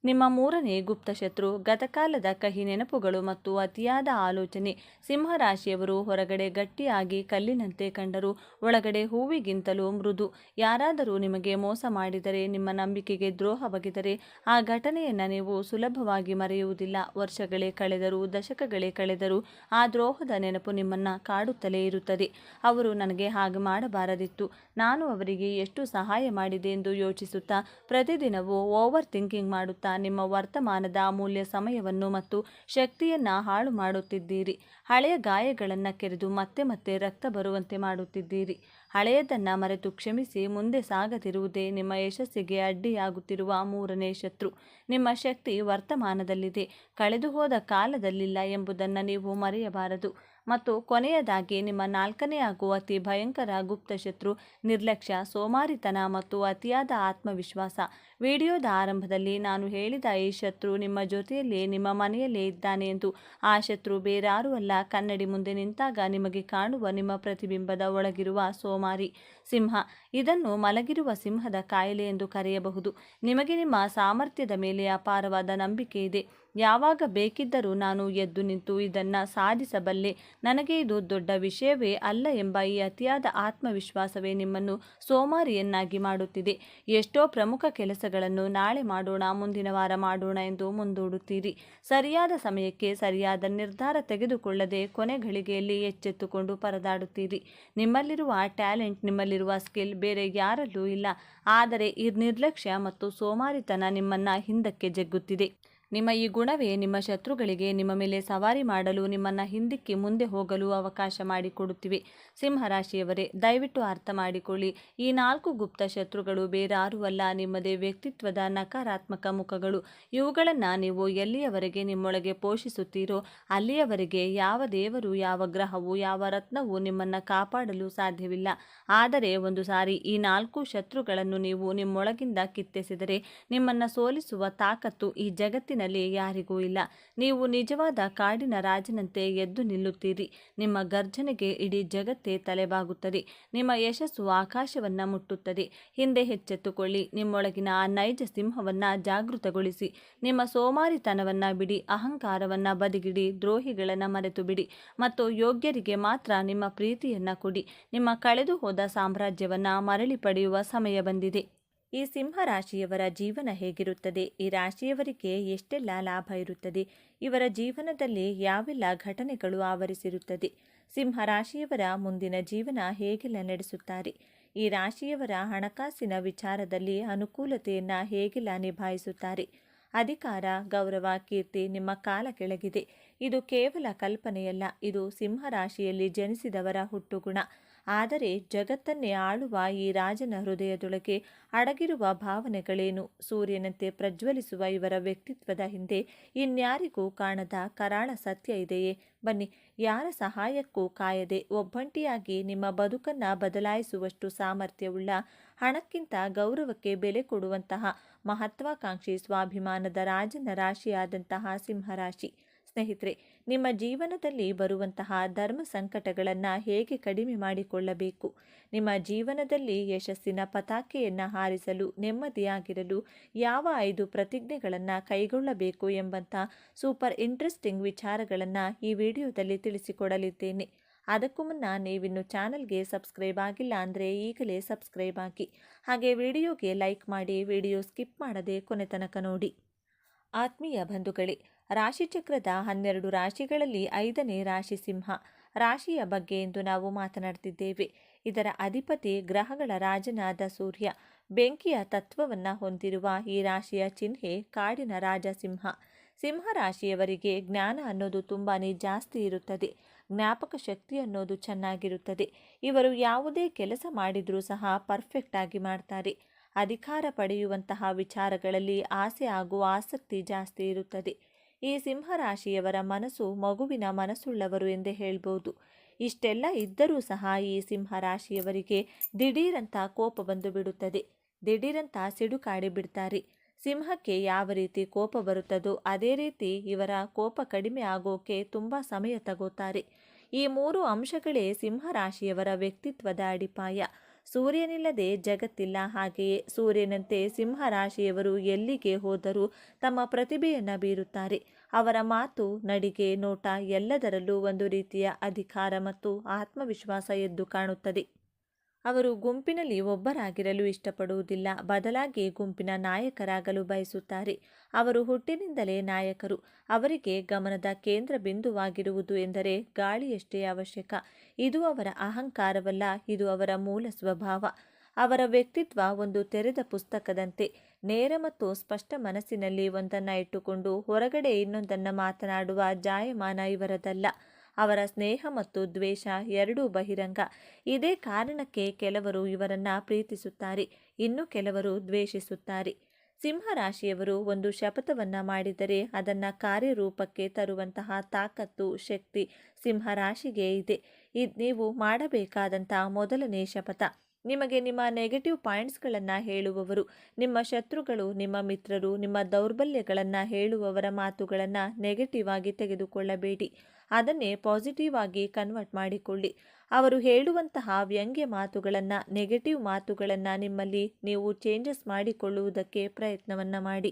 ನಿಮ್ಮ ಮೂರನೇ ಗುಪ್ತಶತ್ರು ಗತಕಾಲದ ಕಹಿ ನೆನಪುಗಳು ಮತ್ತು ಅತಿಯಾದ ಆಲೋಚನೆ. ಸಿಂಹರಾಶಿಯವರು ಹೊರಗಡೆ ಗಟ್ಟಿಯಾಗಿ ಕಲ್ಲಿನಂತೆ ಕಂಡರೂ ಒಳಗಡೆ ಹೂವಿಗಿಂತಲೂ ಮೃದು. ಯಾರಾದರೂ ನಿಮಗೆ ಮೋಸ ಮಾಡಿದರೆ, ನಿಮ್ಮ ನಂಬಿಕೆಗೆ ದ್ರೋಹ ಬಗೆದರೆ ಆ ಘಟನೆಯನ್ನು ನೀವು ಸುಲಭವಾಗಿ ಮರೆಯುವುದಿಲ್ಲ. ವರ್ಷಗಳೇ ಕಳೆದರೂ, ದಶಕಗಳೇ ಕಳೆದರೂ ಆ ದ್ರೋಹದ ನೆನಪು ನಿಮ್ಮನ್ನು ಕಾಡುತ್ತಲೇ ಇರುತ್ತದೆ. ಅವರು ನನಗೆ ಹಾಗೆ ಮಾಡಬಾರದಿತ್ತು, ನಾನು ಅವರಿಗೆ ಎಷ್ಟು ಸಹಾಯ ಮಾಡಿದೆ ಎಂದು ಯೋಚಿಸುತ್ತಾ ಪ್ರತಿದಿನವೂ ಓವರ್ ಥಿಂಕಿಂಗ್ ಮಾಡುತ್ತಾ ನಿಮ್ಮ ವರ್ತಮಾನದ ಅಮೂಲ್ಯ ಸಮಯವನ್ನು ಮತ್ತು ಶಕ್ತಿಯನ್ನು ಹಾಳು ಮಾಡುತ್ತಿದ್ದೀರಿ. ಹಳೆಯ ಗಾಯಗಳನ್ನು ಕೆರೆದು ಮತ್ತೆ ಮತ್ತೆ ರಕ್ತ ಬರುವಂತೆ ಮಾಡುತ್ತಿದ್ದೀರಿ. ಹಳೆಯದನ್ನು ಮರೆತು ಕ್ಷಮಿಸಿ ಮುಂದೆ ಸಾಗದಿರುವುದೇ ನಿಮ್ಮ ಯಶಸ್ಸಿಗೆ ಅಡ್ಡಿಯಾಗುತ್ತಿರುವ ಮೂರನೇ ಶತ್ರು. ನಿಮ್ಮ ಶಕ್ತಿ ವರ್ತಮಾನದಲ್ಲಿದೆ, ಕಳೆದು ಹೋದ ಕಾಲದಲ್ಲಿಲ್ಲ ಎಂಬುದನ್ನು ನೀವು ಮರೆಯಬಾರದು. ಮತ್ತು ಕೊನೆಯದಾಗಿ ನಿಮ್ಮ ನಾಲ್ಕನೇ ಹಾಗೂ ಅತಿ ಭಯಂಕರ ಗುಪ್ತಶತ್ರು ನಿರ್ಲಕ್ಷ್ಯ, ಸೋಮಾರಿತನ ಮತ್ತು ಅತಿಯಾದ ಆತ್ಮವಿಶ್ವಾಸ. ವಿಡಿಯೋದ ಆರಂಭದಲ್ಲಿ ನಾನು ಹೇಳಿದ ಈ ಶತ್ರು ನಿಮ್ಮ ಜೊತೆಯಲ್ಲೇ, ನಿಮ್ಮ ಮನೆಯಲ್ಲೇ ಇದ್ದಾನೆ ಎಂದು. ಆ ಶತ್ರು ಬೇರಾರೂ ಅಲ್ಲ, ಕನ್ನಡಿ ಮುಂದೆ ನಿಂತಾಗ ನಿಮಗೆ ಕಾಣುವ ನಿಮ್ಮ ಪ್ರತಿಬಿಂಬದ ಒಳಗಿರುವ ಸೋಮಾರಿ ಸಿಂಹ. ಇದನ್ನು ಮಲಗಿರುವ ಸಿಂಹದ ಕಾಯಿಲೆ ಎಂದು ಕರೆಯಬಹುದು. ನಿಮಗೆ ನಿಮ್ಮ ಸಾಮರ್ಥ್ಯದ ಮೇಲೆ ಅಪಾರವಾದ ನಂಬಿಕೆ ಇದೆ. ಯಾವಾಗ ಬೇಕಿದ್ದರೂ ನಾನು ಎದ್ದು ನಿಂತು ಇದನ್ನು ಸಾಧಿಸಬಲ್ಲೆ, ನನಗೆ ಇದು ದೊಡ್ಡ ವಿಷಯವೇ ಅಲ್ಲ ಎಂಬ ಈ ಅತಿಯಾದ ಆತ್ಮವಿಶ್ವಾಸವೇ ನಿಮ್ಮನ್ನು ಸೋಮಾರಿಯನ್ನಾಗಿ ಮಾಡುತ್ತಿದೆ. ಎಷ್ಟೋ ಪ್ರಮುಖ ಕೆಲಸಗಳನ್ನು ನಾಳೆ ಮಾಡೋಣ, ಮುಂದಿನ ವಾರ ಮಾಡೋಣ ಎಂದು ಮುಂದೂಡುತ್ತೀರಿ. ಸರಿಯಾದ ಸಮಯಕ್ಕೆ ಸರಿಯಾದ ನಿರ್ಧಾರ ತೆಗೆದುಕೊಳ್ಳದೆ ಕೊನೆ ಘಳಿಗೆಯಲ್ಲಿ ಎಚ್ಚೆತ್ತುಕೊಂಡು ಪರದಾಡುತ್ತೀರಿ. ನಿಮ್ಮಲ್ಲಿರುವ ಟ್ಯಾಲೆಂಟ್, ನಿಮ್ಮಲ್ಲಿರುವ ಸ್ಕಿಲ್ ಬೇರೆ ಯಾರಲ್ಲೂ ಇಲ್ಲ. ಆದರೆ ಈ ನಿರ್ಲಕ್ಷ್ಯ ಮತ್ತು ಸೋಮಾರಿತನ ನಿಮ್ಮನ್ನು ಹಿಂದಕ್ಕೆ ಜಗ್ಗುತ್ತಿದೆ. ನಿಮ್ಮ ಈ ಗುಣವೇ ನಿಮ್ಮ ಶತ್ರುಗಳಿಗೆ ನಿಮ್ಮ ಮೇಲೆ ಸವಾರಿ ಮಾಡಲು, ನಿಮ್ಮನ್ನು ಹಿಂದಿಕ್ಕಿ ಮುಂದೆ ಹೋಗಲು ಅವಕಾಶ ಮಾಡಿಕೊಡುತ್ತಿವೆ. ಸಿಂಹರಾಶಿಯವರೇ, ದಯವಿಟ್ಟು ಅರ್ಥ ಮಾಡಿಕೊಳ್ಳಿ. ಈ 4 ಗುಪ್ತ ಶತ್ರುಗಳು ಬೇರಾರೂ ಅಲ್ಲ, ನಿಮ್ಮದೇ ವ್ಯಕ್ತಿತ್ವದ ನಕಾರಾತ್ಮಕ ಮುಖಗಳು. ಇವುಗಳನ್ನು ನೀವು ಎಲ್ಲಿಯವರೆಗೆ ನಿಮ್ಮೊಳಗೆ ಪೋಷಿಸುತ್ತೀರೋ ಅಲ್ಲಿಯವರೆಗೆ ಯಾವ ದೇವರು, ಯಾವ ಗ್ರಹವು, ಯಾವ ರತ್ನವೂ ನಿಮ್ಮನ್ನು ಕಾಪಾಡಲು ಸಾಧ್ಯವಿಲ್ಲ. ಆದರೆ ಒಂದು ಸಾರಿ ಈ 4 ಶತ್ರುಗಳನ್ನು ನೀವು ನಿಮ್ಮೊಳಗಿಂದ ಕಿತ್ತೆಸೆದರೆ ನಿಮ್ಮನ್ನು ಸೋಲಿಸುವ ತಾಕತ್ತು ಈ ಜಗತ್ತಿನಲ್ಲಿ ಯಾರಿಗೂ ಇಲ್ಲ. ನೀವು ನಿಜವಾದ ಕಾಡಿನ ರಾಜನಂತೆ ಎದ್ದು ನಿಲ್ಲುತ್ತೀರಿ. ನಿಮ್ಮ ಗರ್ಜನೆಗೆ ಇಡೀ ಜಗತ್ತೇ ತಲೆಬಾಗುತ್ತದೆ. ನಿಮ್ಮ ಯಶಸ್ಸು ಆಕಾಶವನ್ನು ಮುಟ್ಟುತ್ತದೆ. ಹಿಂದೆ ಎಚ್ಚೆತ್ತುಕೊಳ್ಳಿ. ನಿಮ್ಮೊಳಗಿನ ಆ ನೈಜ ಸಿಂಹವನ್ನು ಜಾಗೃತಗೊಳಿಸಿ. ನಿಮ್ಮ ಸೋಮಾರಿತನವನ್ನು ಬಿಡಿ, ಅಹಂಕಾರವನ್ನು ಬದಿಗಿಡಿ, ದ್ರೋಹಿಗಳನ್ನು ಮರೆತು ಬಿಡಿ ಮತ್ತು ಯೋಗ್ಯರಿಗೆ ಮಾತ್ರ ನಿಮ್ಮ ಪ್ರೀತಿಯನ್ನು ಕೊಡಿ. ನಿಮ್ಮ ಕಳೆದು ಹೋದ ಸಾಮ್ರಾಜ್ಯವನ್ನು ಮರಳಿ ಪಡೆಯುವ ಸಮಯ ಬಂದಿದೆ. ಈ ಸಿಂಹ ರಾಶಿಯವರ ಜೀವನ ಹೇಗಿರುತ್ತದೆ? ಈ ರಾಶಿಯವರಿಗೆ ಎಷ್ಟೆಲ್ಲ ಲಾಭ ಇರುತ್ತದೆ? ಇವರ ಜೀವನದಲ್ಲಿ ಯಾವೆಲ್ಲ ಘಟನೆಗಳು ಆವರಿಸಿರುತ್ತದೆ? ಸಿಂಹ ರಾಶಿಯವರ ಮುಂದಿನ ಜೀವನ ಹೇಗೆಲ್ಲ ನಡೆಸುತ್ತಾರೆ? ಈ ರಾಶಿಯವರ ಹಣಕಾಸಿನ ವಿಚಾರದಲ್ಲಿ ಅನುಕೂಲತೆಯನ್ನು ಹೇಗೆಲ್ಲ ನಿಭಾಯಿಸುತ್ತಾರೆ? ಅಧಿಕಾರ, ಗೌರವ, ಕೀರ್ತಿ ನಿಮ್ಮ ಕಾಲ ಕೆಳಗಿದೆ. ಇದು ಕೇವಲ ಕಲ್ಪನೆಯಲ್ಲ, ಇದು ಸಿಂಹ ರಾಶಿಯಲ್ಲಿ ಜನಿಸಿದವರ ಹುಟ್ಟುಗುಣ. ಆದರೆ ಜಗತ್ತನ್ನೇ ಆಳುವ ಈ ರಾಜನ ಹೃದಯದೊಳಗೆ ಅಡಗಿರುವ ಭಾವನೆಗಳೇನು? ಸೂರ್ಯನಂತೆ ಪ್ರಜ್ವಲಿಸುವ ಇವರ ವ್ಯಕ್ತಿತ್ವದ ಹಿಂದೆ ಇನ್ಯಾರಿಗೂ ಕಾಣದ ಕರಾಳ ಸತ್ಯ ಇದೆಯೇ? ಬನ್ನಿ, ಯಾರ ಸಹಾಯಕ್ಕೂ ಕಾಯದೆ ಒಬ್ಬಂಟಿಯಾಗಿ ನಿಮ್ಮ ಬದುಕನ್ನು ಬದಲಾಯಿಸುವಷ್ಟು ಸಾಮರ್ಥ್ಯವುಳ್ಳ, ಹಣಕ್ಕಿಂತ ಗೌರವಕ್ಕೆ ಬೆಲೆ ಕೊಡುವಂತಹ ಮಹತ್ವಾಕಾಂಕ್ಷಿ ಸ್ವಾಭಿಮಾನದ ರಾಜನ ರಾಶಿಯಾದಂತಹ ಸಿಂಹರಾಶಿ. ಸ್ನೇಹಿತರೆ, ನಿಮ್ಮ ಜೀವನದಲ್ಲಿ ಬರುವಂತಹ ಧರ್ಮ ಸಂಕಟಗಳನ್ನು ಹೇಗೆ ಕಡಿಮೆ ಮಾಡಿಕೊಳ್ಳಬೇಕು? ನಿಮ್ಮ ಜೀವನದಲ್ಲಿ ಯಶಸ್ಸಿನ ಪತಾಕೆಯನ್ನು ಹಾರಿಸಲು, ನೆಮ್ಮದಿಯಾಗಿರಲು ಯಾವ 5 ಪ್ರತಿಜ್ಞೆಗಳನ್ನು ಕೈಗೊಳ್ಳಬೇಕು ಎಂಬಂಥ ಸೂಪರ್ ಇಂಟ್ರೆಸ್ಟಿಂಗ್ ವಿಚಾರಗಳನ್ನು ಈ ವಿಡಿಯೋದಲ್ಲಿ ತಿಳಿಸಿಕೊಡಲಿದ್ದೇನೆ. ಅದಕ್ಕೂ ಮುನ್ನ ನೀವಿನ್ನು ಚಾನಲ್ಗೆ ಸಬ್ಸ್ಕ್ರೈಬ್ ಆಗಿಲ್ಲ ಅಂದರೆ ಈಗಲೇ ಸಬ್ಸ್ಕ್ರೈಬ್ ಆಗಿ, ಹಾಗೆ ವಿಡಿಯೋಗೆ ಲೈಕ್ ಮಾಡಿ, ವಿಡಿಯೋ ಸ್ಕಿಪ್ ಮಾಡದೆ ಕೊನೆ ತನಕ ನೋಡಿ. ಆತ್ಮೀಯ ಬಂಧುಗಳೇ, ರಾಶಿಚಕ್ರದ 12 ರಾಶಿಗಳಲ್ಲಿ 5ನೇ ರಾಶಿ ಸಿಂಹ ರಾಶಿಯ ಬಗ್ಗೆ ಇಂದು ನಾವು ಮಾತನಾಡ್ತಿದ್ದೇವೆ. ಇದರ ಅಧಿಪತಿ ಗ್ರಹಗಳ ರಾಜನಾದ ಸೂರ್ಯ. ಬೆಂಕಿಯ ತತ್ವವನ್ನು ಹೊಂದಿರುವ ಈ ರಾಶಿಯ ಚಿಹ್ನೆ ಕಾಡಿನ ರಾಜ ಸಿಂಹ. ಸಿಂಹ ರಾಶಿಯವರಿಗೆ ಜ್ಞಾನ ಅನ್ನೋದು ತುಂಬಾ ಜಾಸ್ತಿ ಇರುತ್ತದೆ. ಜ್ಞಾಪಕ ಶಕ್ತಿ ಅನ್ನೋದು ಚೆನ್ನಾಗಿರುತ್ತದೆ. ಇವರು ಯಾವುದೇ ಕೆಲಸ ಮಾಡಿದರೂ ಸಹ ಪರ್ಫೆಕ್ಟ್ ಆಗಿ ಮಾಡ್ತಾರೆ. ಅಧಿಕಾರ ಪಡೆಯುವಂತಹ ವಿಚಾರಗಳಲ್ಲಿ ಆಸೆ ಹಾಗೂ ಆಸಕ್ತಿ ಜಾಸ್ತಿ ಇರುತ್ತದೆ. ಈ ಸಿಂಹ ರಾಶಿಯವರ ಮನಸ್ಸು ಮಗುವಿನ ಮನಸ್ಸುಳ್ಳವರು ಎಂದೇ ಹೇಳ್ಬೋದು. ಇಷ್ಟೆಲ್ಲ ಇದ್ದರೂ ಸಹ ಈ ಸಿಂಹ ರಾಶಿಯವರಿಗೆ ದಿಢೀರಂತ ಕೋಪ ಬಂದು ಬಿಡುತ್ತದೆ. ದಿಢೀರಂತ ಸಿಡುಕಾಡಿ ಬಿಡ್ತಾರೆ. ಸಿಂಹಕ್ಕೆ ಯಾವ ರೀತಿ ಕೋಪ ಬರುತ್ತದೋ ಅದೇ ರೀತಿ ಇವರ ಕೋಪ ಕಡಿಮೆ ಆಗೋಕೆ ತುಂಬ ಸಮಯ ತಗೋತಾರೆ. ಈ 3 ಅಂಶಗಳೇ ಸಿಂಹ ರಾಶಿಯವರ ವ್ಯಕ್ತಿತ್ವದ ಅಡಿಪಾಯ. ಸೂರ್ಯನಿಲ್ಲದೆ ಜಗತ್ತಿಲ್ಲ. ಹಾಗೆಯೇ ಸೂರ್ಯನಂತೆ ಸಿಂಹ ರಾಶಿಯವರು ಎಲ್ಲಿಗೆ ಹೋದರೂ ತಮ್ಮ ಪ್ರತಿಭೆಯನ್ನು ಬೀರುತ್ತಾರೆ. ಅವರ ಮಾತು, ನಡಿಗೆ, ನೋಟ ಎಲ್ಲದರಲ್ಲೂ ಒಂದು ರೀತಿಯ ಅಧಿಕಾರ ಮತ್ತು ಆತ್ಮವಿಶ್ವಾಸ ಎದ್ದು ಕಾಣುತ್ತದೆ. ಅವರು ಗುಂಪಿನಲ್ಲಿ ಒಬ್ಬರಾಗಿರಲು ಇಷ್ಟಪಡುವುದಿಲ್ಲ, ಬದಲಾಗಿ ಗುಂಪಿನ ನಾಯಕರಾಗಲು ಬಯಸುತ್ತಾರೆ. ಅವರು ಹುಟ್ಟಿನಿಂದಲೇ ನಾಯಕರು. ಅವರಿಗೆ ಗಮನದ ಕೇಂದ್ರ ಬಿಂದುವಾಗಿರುವುದು ಎಂದರೆ ಗಾಳಿಯಷ್ಟೇ ಅವಶ್ಯಕ. ಇದು ಅವರ ಅಹಂಕಾರವಲ್ಲ, ಇದು ಅವರ ಮೂಲ ಸ್ವಭಾವ. ಅವರ ವ್ಯಕ್ತಿತ್ವ ಒಂದು ತೆರೆದ ಪುಸ್ತಕದಂತೆ, ನೇರ ಮತ್ತು ಸ್ಪಷ್ಟ ಮನಸ್ಸಿನಲ್ಲಿ ಒಂದನ್ನು ಇಟ್ಟುಕೊಂಡು ಹೊರಗಡೆ ಇನ್ನೊಂದನ್ನು ಮಾತನಾಡುವ ಜಾಯಮಾನ ಇವರದಲ್ಲ. ಅವರ ಸ್ನೇಹ ಮತ್ತು ದ್ವೇಷ ಎರಡೂ ಬಹಿರಂಗ. ಇದೇ ಕಾರಣಕ್ಕೆ ಕೆಲವರು ಇವರನ್ನು ಪ್ರೀತಿಸುತ್ತಾರೆ, ಇನ್ನು ಕೆಲವರು ದ್ವೇಷಿಸುತ್ತಾರೆ. ಸಿಂಹರಾಶಿಯವರು ಒಂದು ಶಪಥವನ್ನು ಮಾಡಿದರೆ ಅದನ್ನು ಕಾರ್ಯರೂಪಕ್ಕೆ ತರುವಂತಹ ತಾಕತ್ತು, ಶಕ್ತಿ ಸಿಂಹರಾಶಿಗೆ ಇದೆ. ನೀವು ಮಾಡಬೇಕಾದಂಥ ಮೊದಲನೇ ಶಪಥ, ನಿಮಗೆ ನಿಮ್ಮ ನೆಗೆಟಿವ್ ಪಾಯಿಂಟ್ಸ್ಗಳನ್ನು ಹೇಳುವವರು, ನಿಮ್ಮ ಶತ್ರುಗಳು, ನಿಮ್ಮ ಮಿತ್ರರು, ನಿಮ್ಮ ದೌರ್ಬಲ್ಯಗಳನ್ನು ಹೇಳುವವರ ಮಾತುಗಳನ್ನು ನೆಗೆಟಿವ್ ಆಗಿ ತೆಗೆದುಕೊಳ್ಳಬೇಡಿ. ಅದನ್ನೇ ಪಾಸಿಟಿವ್ ಆಗಿ ಕನ್ವರ್ಟ್ ಮಾಡಿಕೊಳ್ಳಿ. ಅವರು ಹೇಳುವಂತಹ ವ್ಯಂಗ್ಯ ಮಾತುಗಳನ್ನು, ನೆಗೆಟಿವ್ ಮಾತುಗಳನ್ನು ನಿಮ್ಮಲ್ಲಿ ನೀವು ಚೇಂಜಸ್ ಮಾಡಿಕೊಳ್ಳುವುದಕ್ಕೆ ಪ್ರಯತ್ನವನ್ನು ಮಾಡಿ.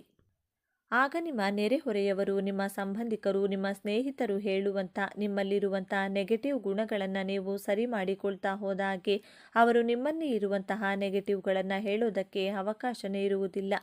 ಆಗ ನಿಮ್ಮ ನೆರೆಹೊರೆಯವರು, ನಿಮ್ಮ ಸಂಬಂಧಿಕರು, ನಿಮ್ಮ ಸ್ನೇಹಿತರು ಹೇಳುವಂಥ ನಿಮ್ಮಲ್ಲಿರುವಂಥ ನೆಗೆಟಿವ್ ಗುಣಗಳನ್ನು ನೀವು ಸರಿ ಮಾಡಿಕೊಳ್ತಾ ಹೋದ ಹಾಗೆ ಅವರು ನಿಮ್ಮಲ್ಲಿ ಇರುವಂತಹ ನೆಗೆಟಿವ್ಗಳನ್ನು ಹೇಳೋದಕ್ಕೆ ಅವಕಾಶನೇ ಇರುವುದಿಲ್ಲ.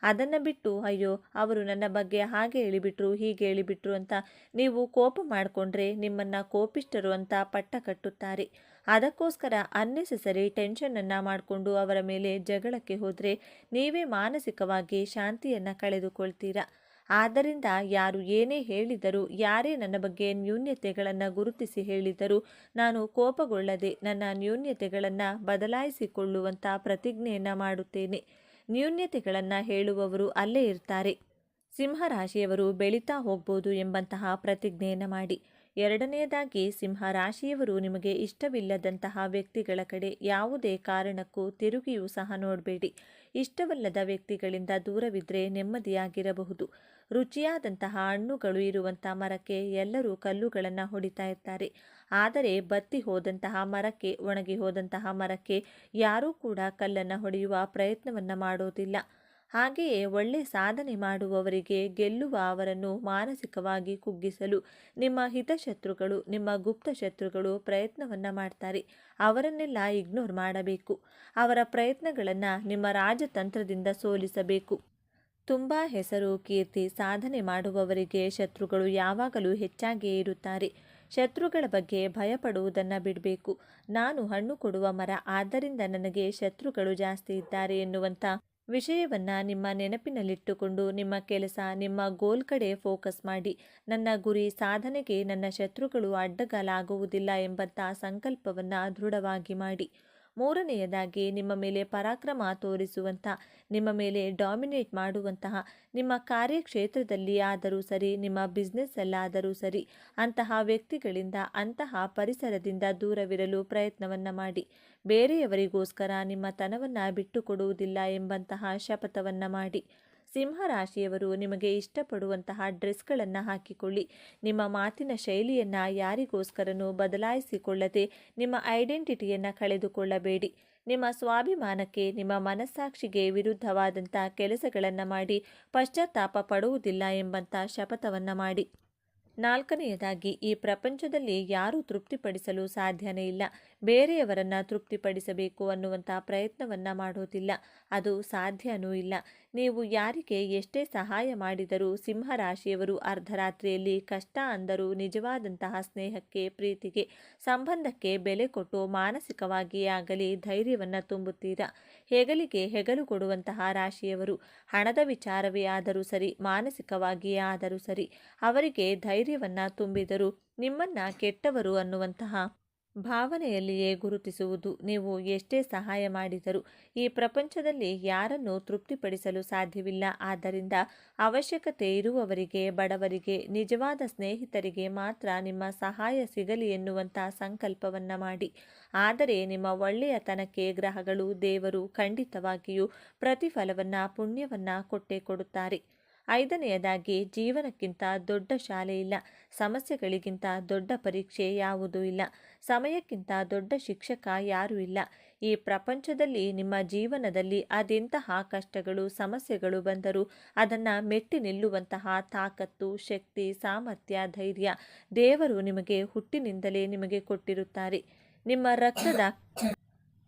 ಅದನ್ನು ಬಿಟ್ಟು ಅಯ್ಯೋ ಅವರು ನನ್ನ ಬಗ್ಗೆ ಹಾಗೆ ಹೇಳಿಬಿಟ್ರು, ಹೀಗೆ ಹೇಳಿಬಿಟ್ರು ಅಂತ ನೀವು ಕೋಪ ಮಾಡಿಕೊಂಡ್ರೆ ನಿಮ್ಮನ್ನು ಕೋಪಿಷ್ಟರು ಅಂತ ಪಟ್ಟ ಕಟ್ಟುತ್ತಾರೆ. ಅದಕ್ಕೋಸ್ಕರ ಅನ್ನೆಸೆಸರಿ ಟೆನ್ಷನನ್ನು ಮಾಡಿಕೊಂಡು ಅವರ ಮೇಲೆ ಜಗಳಕ್ಕೆ ಹೋದರೆ ನೀವೇ ಮಾನಸಿಕವಾಗಿ ಶಾಂತಿಯನ್ನು ಕಳೆದುಕೊಳ್ತೀರಾ. ಆದ್ದರಿಂದ ಯಾರು ಏನೇ ಹೇಳಿದರೂ, ಯಾರೇ ನನ್ನ ಬಗ್ಗೆ ನ್ಯೂನ್ಯತೆಗಳನ್ನು ಗುರುತಿಸಿ ಹೇಳಿದರೂ ನಾನು ಕೋಪಗೊಳ್ಳದೆ ನನ್ನ ನ್ಯೂನ್ಯತೆಗಳನ್ನು ಬದಲಾಯಿಸಿಕೊಳ್ಳುವಂಥ ಪ್ರತಿಜ್ಞೆಯನ್ನು ಮಾಡುತ್ತೇನೆ. ನ್ಯೂನ್ಯತೆಗಳನ್ನು ಹೇಳುವವರು ಅಲ್ಲೇ ಇರ್ತಾರೆ. ಸಿಂಹರಾಶಿಯವರು ಬೆಳೀತಾ ಹೋಗ್ಬೋದು ಎಂಬಂತಹ ಪ್ರತಿಜ್ಞೆಯನ್ನು ಮಾಡಿ. ಎರಡನೆಯದಾಗಿ, ಸಿಂಹರಾಶಿಯವರು ನಿಮಗೆ ಇಷ್ಟವಿಲ್ಲದಂತಹ ವ್ಯಕ್ತಿಗಳ ಕಡೆ ಯಾವುದೇ ಕಾರಣಕ್ಕೂ ತಿರುಗಿಯೂ ಸಹ ನೋಡಬೇಡಿ. ಇಷ್ಟವಲ್ಲದ ವ್ಯಕ್ತಿಗಳಿಂದ ದೂರವಿದ್ದರೆ ನೆಮ್ಮದಿಯಾಗಿರಬಹುದು. ರುಚಿಯಾದಂತಹ ಹಣ್ಣುಗಳು ಇರುವಂಥ ಮರಕ್ಕೆ ಎಲ್ಲರೂ ಕಲ್ಲುಗಳನ್ನು ಹೊಡಿತಾ ಇರ್ತಾರೆ. ಆದರೆ ಬತ್ತಿ ಹೋದಂತಹ ಮರಕ್ಕೆ, ಒಣಗಿ ಹೋದಂತಹ ಮರಕ್ಕೆ ಯಾರೂ ಕೂಡ ಕಲ್ಲನ್ನು ಹೊಡೆಯುವ ಪ್ರಯತ್ನವನ್ನು ಮಾಡೋದಿಲ್ಲ. ಹಾಗೆಯೇ ಒಳ್ಳೆ ಸಾಧನೆ ಮಾಡುವವರಿಗೆ ಗೆಲ್ಲುವ ಅವರನ್ನು ಮಾನಸಿಕವಾಗಿ ಕುಗ್ಗಿಸಲು ನಿಮ್ಮ ಹಿತಶತ್ರುಗಳು, ನಿಮ್ಮ ಗುಪ್ತ ಶತ್ರುಗಳು ಪ್ರಯತ್ನವನ್ನು ಮಾಡ್ತಾರೆ. ಅವರನ್ನೆಲ್ಲ ಇಗ್ನೋರ್ ಮಾಡಬೇಕು. ಅವರ ಪ್ರಯತ್ನಗಳನ್ನು ನಿಮ್ಮ ರಾಜತಂತ್ರದಿಂದ ಸೋಲಿಸಬೇಕು. ತುಂಬ ಹೆಸರು, ಕೀರ್ತಿ, ಸಾಧನೆ ಮಾಡುವವರಿಗೆ ಶತ್ರುಗಳು ಯಾವಾಗಲೂ ಹೆಚ್ಚಾಗಿಯೇ ಇರುತ್ತಾರೆ. ಶತ್ರುಗಳ ಬಗ್ಗೆ ಭಯಪಡುವುದನ್ನು ಬಿಡಬೇಕು. ನಾನು ಹಣ್ಣು ಕೊಡುವ ಮರ, ಆದ್ದರಿಂದ ನನಗೆ ಶತ್ರುಗಳು ಜಾಸ್ತಿ ಇದ್ದಾರೆ ಎನ್ನುವಂಥ ವಿಷಯವನ್ನು ನಿಮ್ಮ ನೆನಪಿನಲ್ಲಿಟ್ಟುಕೊಂಡು ನಿಮ್ಮ ಕೆಲಸ, ನಿಮ್ಮ ಗೋಲ್ ಕಡೆ ಫೋಕಸ್ ಮಾಡಿ. ನನ್ನ ಗುರಿ ಸಾಧನೆಗೆ ನನ್ನ ಶತ್ರುಗಳು ಅಡ್ಡಗಾಲಾಗುವುದಿಲ್ಲ ಎಂಬಂಥ ಸಂಕಲ್ಪವನ್ನು ದೃಢವಾಗಿ ಮಾಡಿ. ಮೂರನೆಯದಾಗಿ, ನಿಮ್ಮ ಮೇಲೆ ಪರಾಕ್ರಮ ತೋರಿಸುವಂಥ, ನಿಮ್ಮ ಮೇಲೆ ಡಾಮಿನೇಟ್ ಮಾಡುವಂತಹ, ನಿಮ್ಮ ಕಾರ್ಯಕ್ಷೇತ್ರದಲ್ಲಿ ಆದರೂ ಸರಿ, ನಿಮ್ಮ ಬಿಸ್ನೆಸ್ಸಲ್ಲಾದರೂ ಸರಿ, ಅಂತಹ ವ್ಯಕ್ತಿಗಳಿಂದ, ಅಂತಹ ಪರಿಸರದಿಂದ ದೂರವಿರಲು ಪ್ರಯತ್ನವನ್ನು ಮಾಡಿ. ಬೇರೆಯವರಿಗೋಸ್ಕರ ನಿಮ್ಮ ತನವನ್ನು ಬಿಟ್ಟುಕೊಡುವುದಿಲ್ಲ ಎಂಬಂತಹ ಶಪಥವನ್ನು ಮಾಡಿ. ಸಿಂಹರಾಶಿಯವರು ನಿಮಗೆ ಇಷ್ಟಪಡುವಂತಹ ಡ್ರೆಸ್ಗಳನ್ನು ಹಾಕಿಕೊಳ್ಳಿ. ನಿಮ್ಮ ಮಾತಿನ ಶೈಲಿಯನ್ನು ಯಾರಿಗೋಸ್ಕರನೂ ಬದಲಾಯಿಸಿಕೊಳ್ಳದೆ ನಿಮ್ಮ ಐಡೆಂಟಿಟಿಯನ್ನು ಕಳೆದುಕೊಳ್ಳಬೇಡಿ. ನಿಮ್ಮ ಸ್ವಾಭಿಮಾನಕ್ಕೆ, ನಿಮ್ಮ ಮನಸ್ಸಾಕ್ಷಿಗೆ ವಿರುದ್ಧವಾದಂಥ ಕೆಲಸಗಳನ್ನು ಮಾಡಿ ಪಶ್ಚಾತ್ತಾಪ ಪಡುವುದಿಲ್ಲ ಎಂಬಂಥ ಶಪಥವನ್ನು ಮಾಡಿ. ನಾಲ್ಕನೆಯದಾಗಿ, ಈ ಪ್ರಪಂಚದಲ್ಲಿ ಯಾರೂ ತೃಪ್ತಿಪಡಿಸಲು ಸಾಧ್ಯನೇ ಇಲ್ಲ. ಬೇರೆಯವರನ್ನು ತೃಪ್ತಿಪಡಿಸಬೇಕು ಅನ್ನುವಂಥ ಪ್ರಯತ್ನವನ್ನು ಮಾಡೋದಿಲ್ಲ, ಅದು ಸಾಧ್ಯವೂ ಇಲ್ಲ. ನೀವು ಯಾರಿಗೆ ಎಷ್ಟೇ ಸಹಾಯ ಮಾಡಿದರೂ ಸಿಂಹರಾಶಿಯವರು ಅರ್ಧರಾತ್ರಿಯಲ್ಲಿ ಕಷ್ಟ ಅಂದರೂ ನಿಜವಾದಂತಹ ಸ್ನೇಹಕ್ಕೆ, ಪ್ರೀತಿಗೆ, ಸಂಬಂಧಕ್ಕೆ ಬೆಲೆ ಕೊಟ್ಟು ಮಾನಸಿಕವಾಗಿಯೇ ಆಗಲಿ ಧೈರ್ಯವನ್ನು ತುಂಬುತ್ತೀರಾ. ಹೆಗಲಿಗೆ ಹೆಗಲು ಕೊಡುವಂತಹ ರಾಶಿಯವರು. ಹಣದ ವಿಚಾರವೇ ಆದರೂ ಸರಿ, ಮಾನಸಿಕವಾಗಿಯೇ ಆದರೂ ಸರಿ, ಅವರಿಗೆ ಧೈರ್ಯವನ್ನು ತುಂಬಿದರೂ ನಿಮ್ಮನ್ನು ಕೆಟ್ಟವರು ಅನ್ನುವಂತಹ ಭಾವನೆಯಲ್ಲಿಯೇ ಗುರುತಿಸುವುದು. ನೀವು ಎಷ್ಟೇ ಸಹಾಯ ಮಾಡಿದರೂ ಈ ಪ್ರಪಂಚದಲ್ಲಿ ಯಾರನ್ನು ತೃಪ್ತಿಪಡಿಸಲು ಸಾಧ್ಯವಿಲ್ಲ. ಆದ್ದರಿಂದ ಅವಶ್ಯಕತೆ ಇರುವವರಿಗೆ, ಬಡವರಿಗೆ, ನಿಜವಾದ ಸ್ನೇಹಿತರಿಗೆ ಮಾತ್ರ ನಿಮ್ಮ ಸಹಾಯ ಸಿಗಲಿ ಎನ್ನುವಂಥ ಸಂಕಲ್ಪವನ್ನು ಮಾಡಿ. ಆದರೆ ನಿಮ್ಮ ಒಳ್ಳೆಯತನಕ್ಕೆ ಗ್ರಹಗಳು, ದೇವರು ಖಂಡಿತವಾಗಿಯೂ ಪ್ರತಿಫಲವನ್ನು, ಪುಣ್ಯವನ್ನು ಕೊಟ್ಟೇ ಕೊಡುತ್ತಾರೆ. ಐದನೆಯದಾಗಿ, ಜೀವನಕ್ಕಿಂತ ದೊಡ್ಡ ಶಾಲೆ ಇಲ್ಲ, ಸಮಸ್ಯೆಗಳಿಗಿಂತ ದೊಡ್ಡ ಪರೀಕ್ಷೆ ಯಾವುದೂ ಇಲ್ಲ, ಸಮಯಕ್ಕಿಂತ ದೊಡ್ಡ ಶಿಕ್ಷಕ ಯಾರೂ ಇಲ್ಲ. ಈ ಪ್ರಪಂಚದಲ್ಲಿ ನಿಮ್ಮ ಜೀವನದಲ್ಲಿ ಅದೆಂತಹ ಕಷ್ಟಗಳು ಸಮಸ್ಯೆಗಳು ಬಂದರೂ ಅದನ್ನು ಮೆಟ್ಟಿ ನಿಲ್ಲುವಂತಹ ತಾಕತ್ತು ಶಕ್ತಿ ಸಾಮರ್ಥ್ಯ ಧೈರ್ಯ ದೇವರು ನಿಮಗೆ ಹುಟ್ಟಿನಿಂದಲೇ ನಿಮಗೆ ಕೊಟ್ಟಿರುತ್ತಾರೆ. ನಿಮ್ಮ ರಕ್ತದ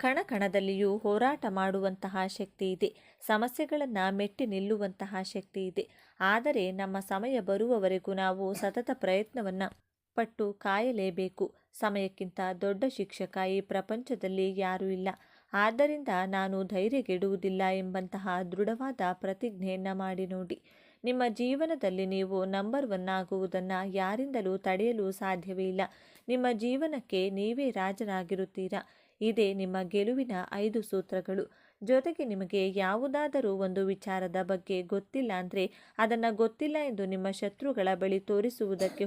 ಕಣಕಣದಲ್ಲಿಯೂ ಹೋರಾಟ ಮಾಡುವಂತಹ ಶಕ್ತಿ ಇದೆ. ಸಮಸ್ಯೆಗಳನ್ನು ಮೆಟ್ಟಿ ನಿಲ್ಲುವಂತಹ ಶಕ್ತಿ ಇದೆ. ಆದರೆ ನಮ್ಮ ಸಮಯ ಬರುವವರೆಗೂ ನಾವು ಸತತ ಪ್ರಯತ್ನವನ್ನು ಪಟ್ಟು ಕಾಯಲೇಬೇಕು. ಸಮಯಕ್ಕಿಂತ ದೊಡ್ಡ ಶಿಕ್ಷಕ ಈ ಪ್ರಪಂಚದಲ್ಲಿ ಯಾರೂ ಇಲ್ಲ. ಆದ್ದರಿಂದ ನಾನು ಧೈರ್ಯಗೆಡುವುದಿಲ್ಲ ಎಂಬಂತಹ ದೃಢವಾದ ಪ್ರತಿಜ್ಞೆಯನ್ನು ಮಾಡಿ ನೋಡಿ. ನಿಮ್ಮ ಜೀವನದಲ್ಲಿ ನೀವು ನಂಬರ್ 1 ಆಗುವುದನ್ನು ಯಾರಿಂದಲೂ ತಡೆಯಲು ಸಾಧ್ಯವೇ ಇಲ್ಲ. ನಿಮ್ಮ ಜೀವನಕ್ಕೆ ನೀವೇ ರಾಜರಾಗಿರುತ್ತೀರಾ. ಇದೇ ನಿಮ್ಮ ಗೆಲುವಿನ 5 ಸೂತ್ರಗಳು. ಜೊತೆಗೆ ನಿಮಗೆ ಯಾವುದಾದರೂ ಒಂದು ವಿಚಾರದ ಬಗ್ಗೆ ಗೊತ್ತಿಲ್ಲ ಅಂದರೆ ಅದನ್ನು ಗೊತ್ತಿಲ್ಲ ಎಂದು ನಿಮ್ಮ ಶತ್ರುಗಳ ಬಳಿ ತೋರಿಸುವುದಕ್ಕೆ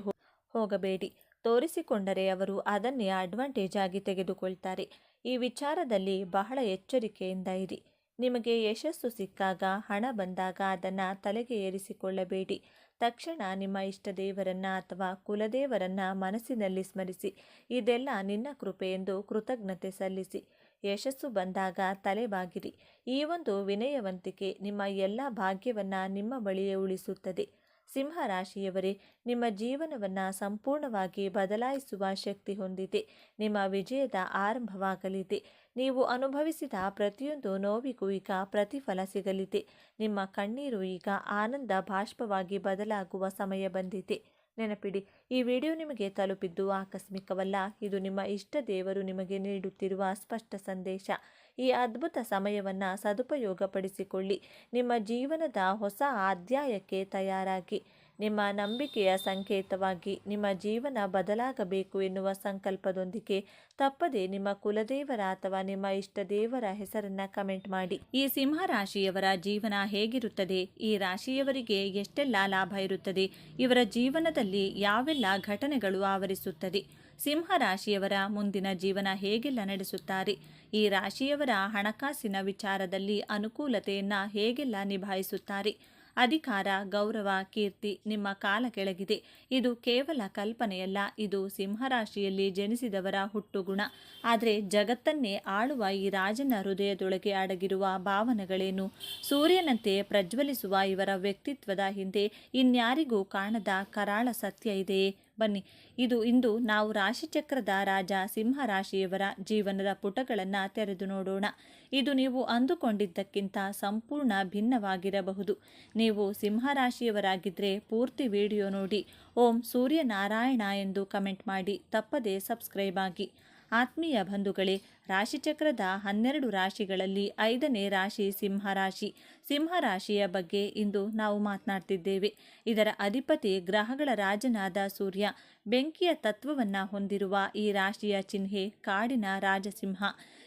ಹೋಗಬೇಡಿ. ತೋರಿಸಿಕೊಂಡರೆ ಅವರು ಅದನ್ನೇ ಅಡ್ವಾಂಟೇಜ್ ಆಗಿ ತೆಗೆದುಕೊಳ್ತಾರೆ. ಈ ವಿಚಾರದಲ್ಲಿ ಬಹಳ ಎಚ್ಚರಿಕೆಯಿಂದ ಇರಿ. ನಿಮಗೆ ಯಶಸ್ಸು ಸಿಕ್ಕಾಗ ಹಣ ಬಂದಾಗ ಅದನ್ನು ತಲೆಗೆ ಏರಿಸಿಕೊಳ್ಳಬೇಡಿ. ತಕ್ಷಣ ನಿಮ್ಮ ಇಷ್ಟ ದೇವರನ್ನ ಅಥವಾ ಕುಲದೇವರನ್ನ ಮನಸ್ಸಿನಲ್ಲಿ ಸ್ಮರಿಸಿ ಇದೆಲ್ಲ ನಿನ್ನ ಕೃಪೆ ಎಂದು ಕೃತಜ್ಞತೆ ಸಲ್ಲಿಸಿ. ಯಶಸ್ಸು ಬಂದಾಗ ತಲೆಬಾಗಿರಿ. ಈ ಒಂದು ವಿನಯವಂತಿಕೆ ನಿಮ್ಮ ಎಲ್ಲ ಭಾಗ್ಯವನ್ನು ನಿಮ್ಮ ಬಳಿಯೇ ಉಳಿಸುತ್ತದೆ. ಸಿಂಹರಾಶಿಯವರೇ, ನಿಮ್ಮ ಜೀವನವನ್ನು ಸಂಪೂರ್ಣವಾಗಿ ಬದಲಾಯಿಸುವ ಶಕ್ತಿ ಹೊಂದಿದೆ. ನಿಮ್ಮ ವಿಜಯದ ಆರಂಭವಾಗಲಿದೆ. ನೀವು ಅನುಭವಿಸಿದ ಪ್ರತಿಯೊಂದು ನೋವಿಗೂ ಈಗ ಪ್ರತಿಫಲ ಸಿಗಲಿದೆ. ನಿಮ್ಮ ಕಣ್ಣೀರು ಈಗ ಆನಂದ ಬಾಷ್ಪವಾಗಿ ಬದಲಾಗುವ ಸಮಯ ಬಂದಿದೆ. ನೆನಪಿಡಿ, ಈ ವಿಡಿಯೋ ನಿಮಗೆ ತಲುಪಿದ್ದು ಆಕಸ್ಮಿಕವಲ್ಲ. ಇದು ನಿಮ್ಮ ಇಷ್ಟ ದೇವರು ನಿಮಗೆ ನೀಡುತ್ತಿರುವ ಸ್ಪಷ್ಟ ಸಂದೇಶ. ಈ ಅದ್ಭುತ ಸಮಯವನ್ನು ಸದುಪಯೋಗಪಡಿಸಿಕೊಳ್ಳಿ. ನಿಮ್ಮ ಜೀವನದ ಹೊಸ ಅಧ್ಯಾಯಕ್ಕೆ ತಯಾರಾಗಿ. ನಿಮ್ಮ ನಂಬಿಕೆಯ ಸಂಕೇತವಾಗಿ ನಿಮ್ಮ ಜೀವನ ಬದಲಾಗಬೇಕು ಎನ್ನುವ ಸಂಕಲ್ಪದೊಂದಿಗೆ ತಪ್ಪದೆ ನಿಮ್ಮ ಕುಲದೇವರ ಅಥವಾ ನಿಮ್ಮ ಇಷ್ಟ ದೇವರ ಹೆಸರನ್ನ ಕಮೆಂಟ್ ಮಾಡಿ. ಈ ಸಿಂಹ ರಾಶಿಯವರ ಜೀವನ ಹೇಗಿರುತ್ತದೆ? ಈ ರಾಶಿಯವರಿಗೆ ಎಷ್ಟೆಲ್ಲ ಲಾಭ ಇರುತ್ತದೆ? ಇವರ ಜೀವನದಲ್ಲಿ ಯಾವೆಲ್ಲ ಘಟನೆಗಳು ಆವರಿಸುತ್ತದೆ? ಸಿಂಹ ರಾಶಿಯವರ ಮುಂದಿನ ಜೀವನ ಹೇಗೆಲ್ಲ ನಡೆಸುತ್ತಾರೆ? ಈ ರಾಶಿಯವರ ಹಣಕಾಸಿನ ವಿಚಾರದಲ್ಲಿ ಅನುಕೂಲತೆಯನ್ನು ಹೇಗೆಲ್ಲ ನಿಭಾಯಿಸುತ್ತಾರೆ? ಅಧಿಕಾರ ಗೌರವ ಕೀರ್ತಿ ನಿಮ್ಮ ಕಾಲ ಕೆಳಗಿದೆ. ಇದು ಕೇವಲ ಕಲ್ಪನೆಯಲ್ಲ, ಇದು ಸಿಂಹರಾಶಿಯಲ್ಲಿ ಜನಿಸಿದವರ ಹುಟ್ಟುಗುಣ. ಆದರೆ ಜಗತ್ತನ್ನೇ ಆಳುವ ಈ ರಾಜನ ಹೃದಯದೊಳಗೆ ಅಡಗಿರುವ ಭಾವನೆಗಳೇನು? ಸೂರ್ಯನಂತೆ ಪ್ರಜ್ವಲಿಸುವ ಇವರ ವ್ಯಕ್ತಿತ್ವದ ಹಿಂದೆ ಇನ್ಯಾರಿಗೂ ಕಾಣದ ಕರಾಳ ಸತ್ಯ ಇದೆಯೇ? ಬನ್ನಿ, ಇಂದು ನಾವು ರಾಶಿಚಕ್ರದ ರಾಜ ಸಿಂಹರಾಶಿಯವರ ಜೀವನದ ಪುಟಗಳನ್ನು ತೆರೆದು ನೋಡೋಣ. ಇದು ನೀವು ಅಂದುಕೊಂಡಿದ್ದಕ್ಕಿಂತ ಸಂಪೂರ್ಣ ಭಿನ್ನವಾಗಿರಬಹುದು. ನೀವು ಸಿಂಹರಾಶಿಯವರಾಗಿದ್ದರೆ ಪೂರ್ತಿ ವಿಡಿಯೋ ನೋಡಿ ಓಂ ಸೂರ್ಯನಾರಾಯಣ ಎಂದು ಕಮೆಂಟ್ ಮಾಡಿ. ತಪ್ಪದೇ ಸಬ್ಸ್ಕ್ರೈಬ್ ಆಗಿ. ಆತ್ಮೀಯ ಬಂಧುಗಳೇ, ರಾಶಿಚಕ್ರದ 12 ರಾಶಿಗಳಲ್ಲಿ 5ನೇ ರಾಶಿ ಸಿಂಹರಾಶಿ. ಸಿಂಹರಾಶಿಯ ಬಗ್ಗೆ ಇಂದು ನಾವು ಮಾತನಾಡ್ತಿದ್ದೇವೆ. ಇದರ ಅಧಿಪತಿ ಗ್ರಹಗಳ ರಾಜನಾದ ಸೂರ್ಯ. ಬೆಂಕಿಯ ತತ್ವವನ್ನು ಹೊಂದಿರುವ ಈ ರಾಶಿಯ ಚಿಹ್ನೆ ಕಾಡಿನ ರಾಜಸಿಂಹ.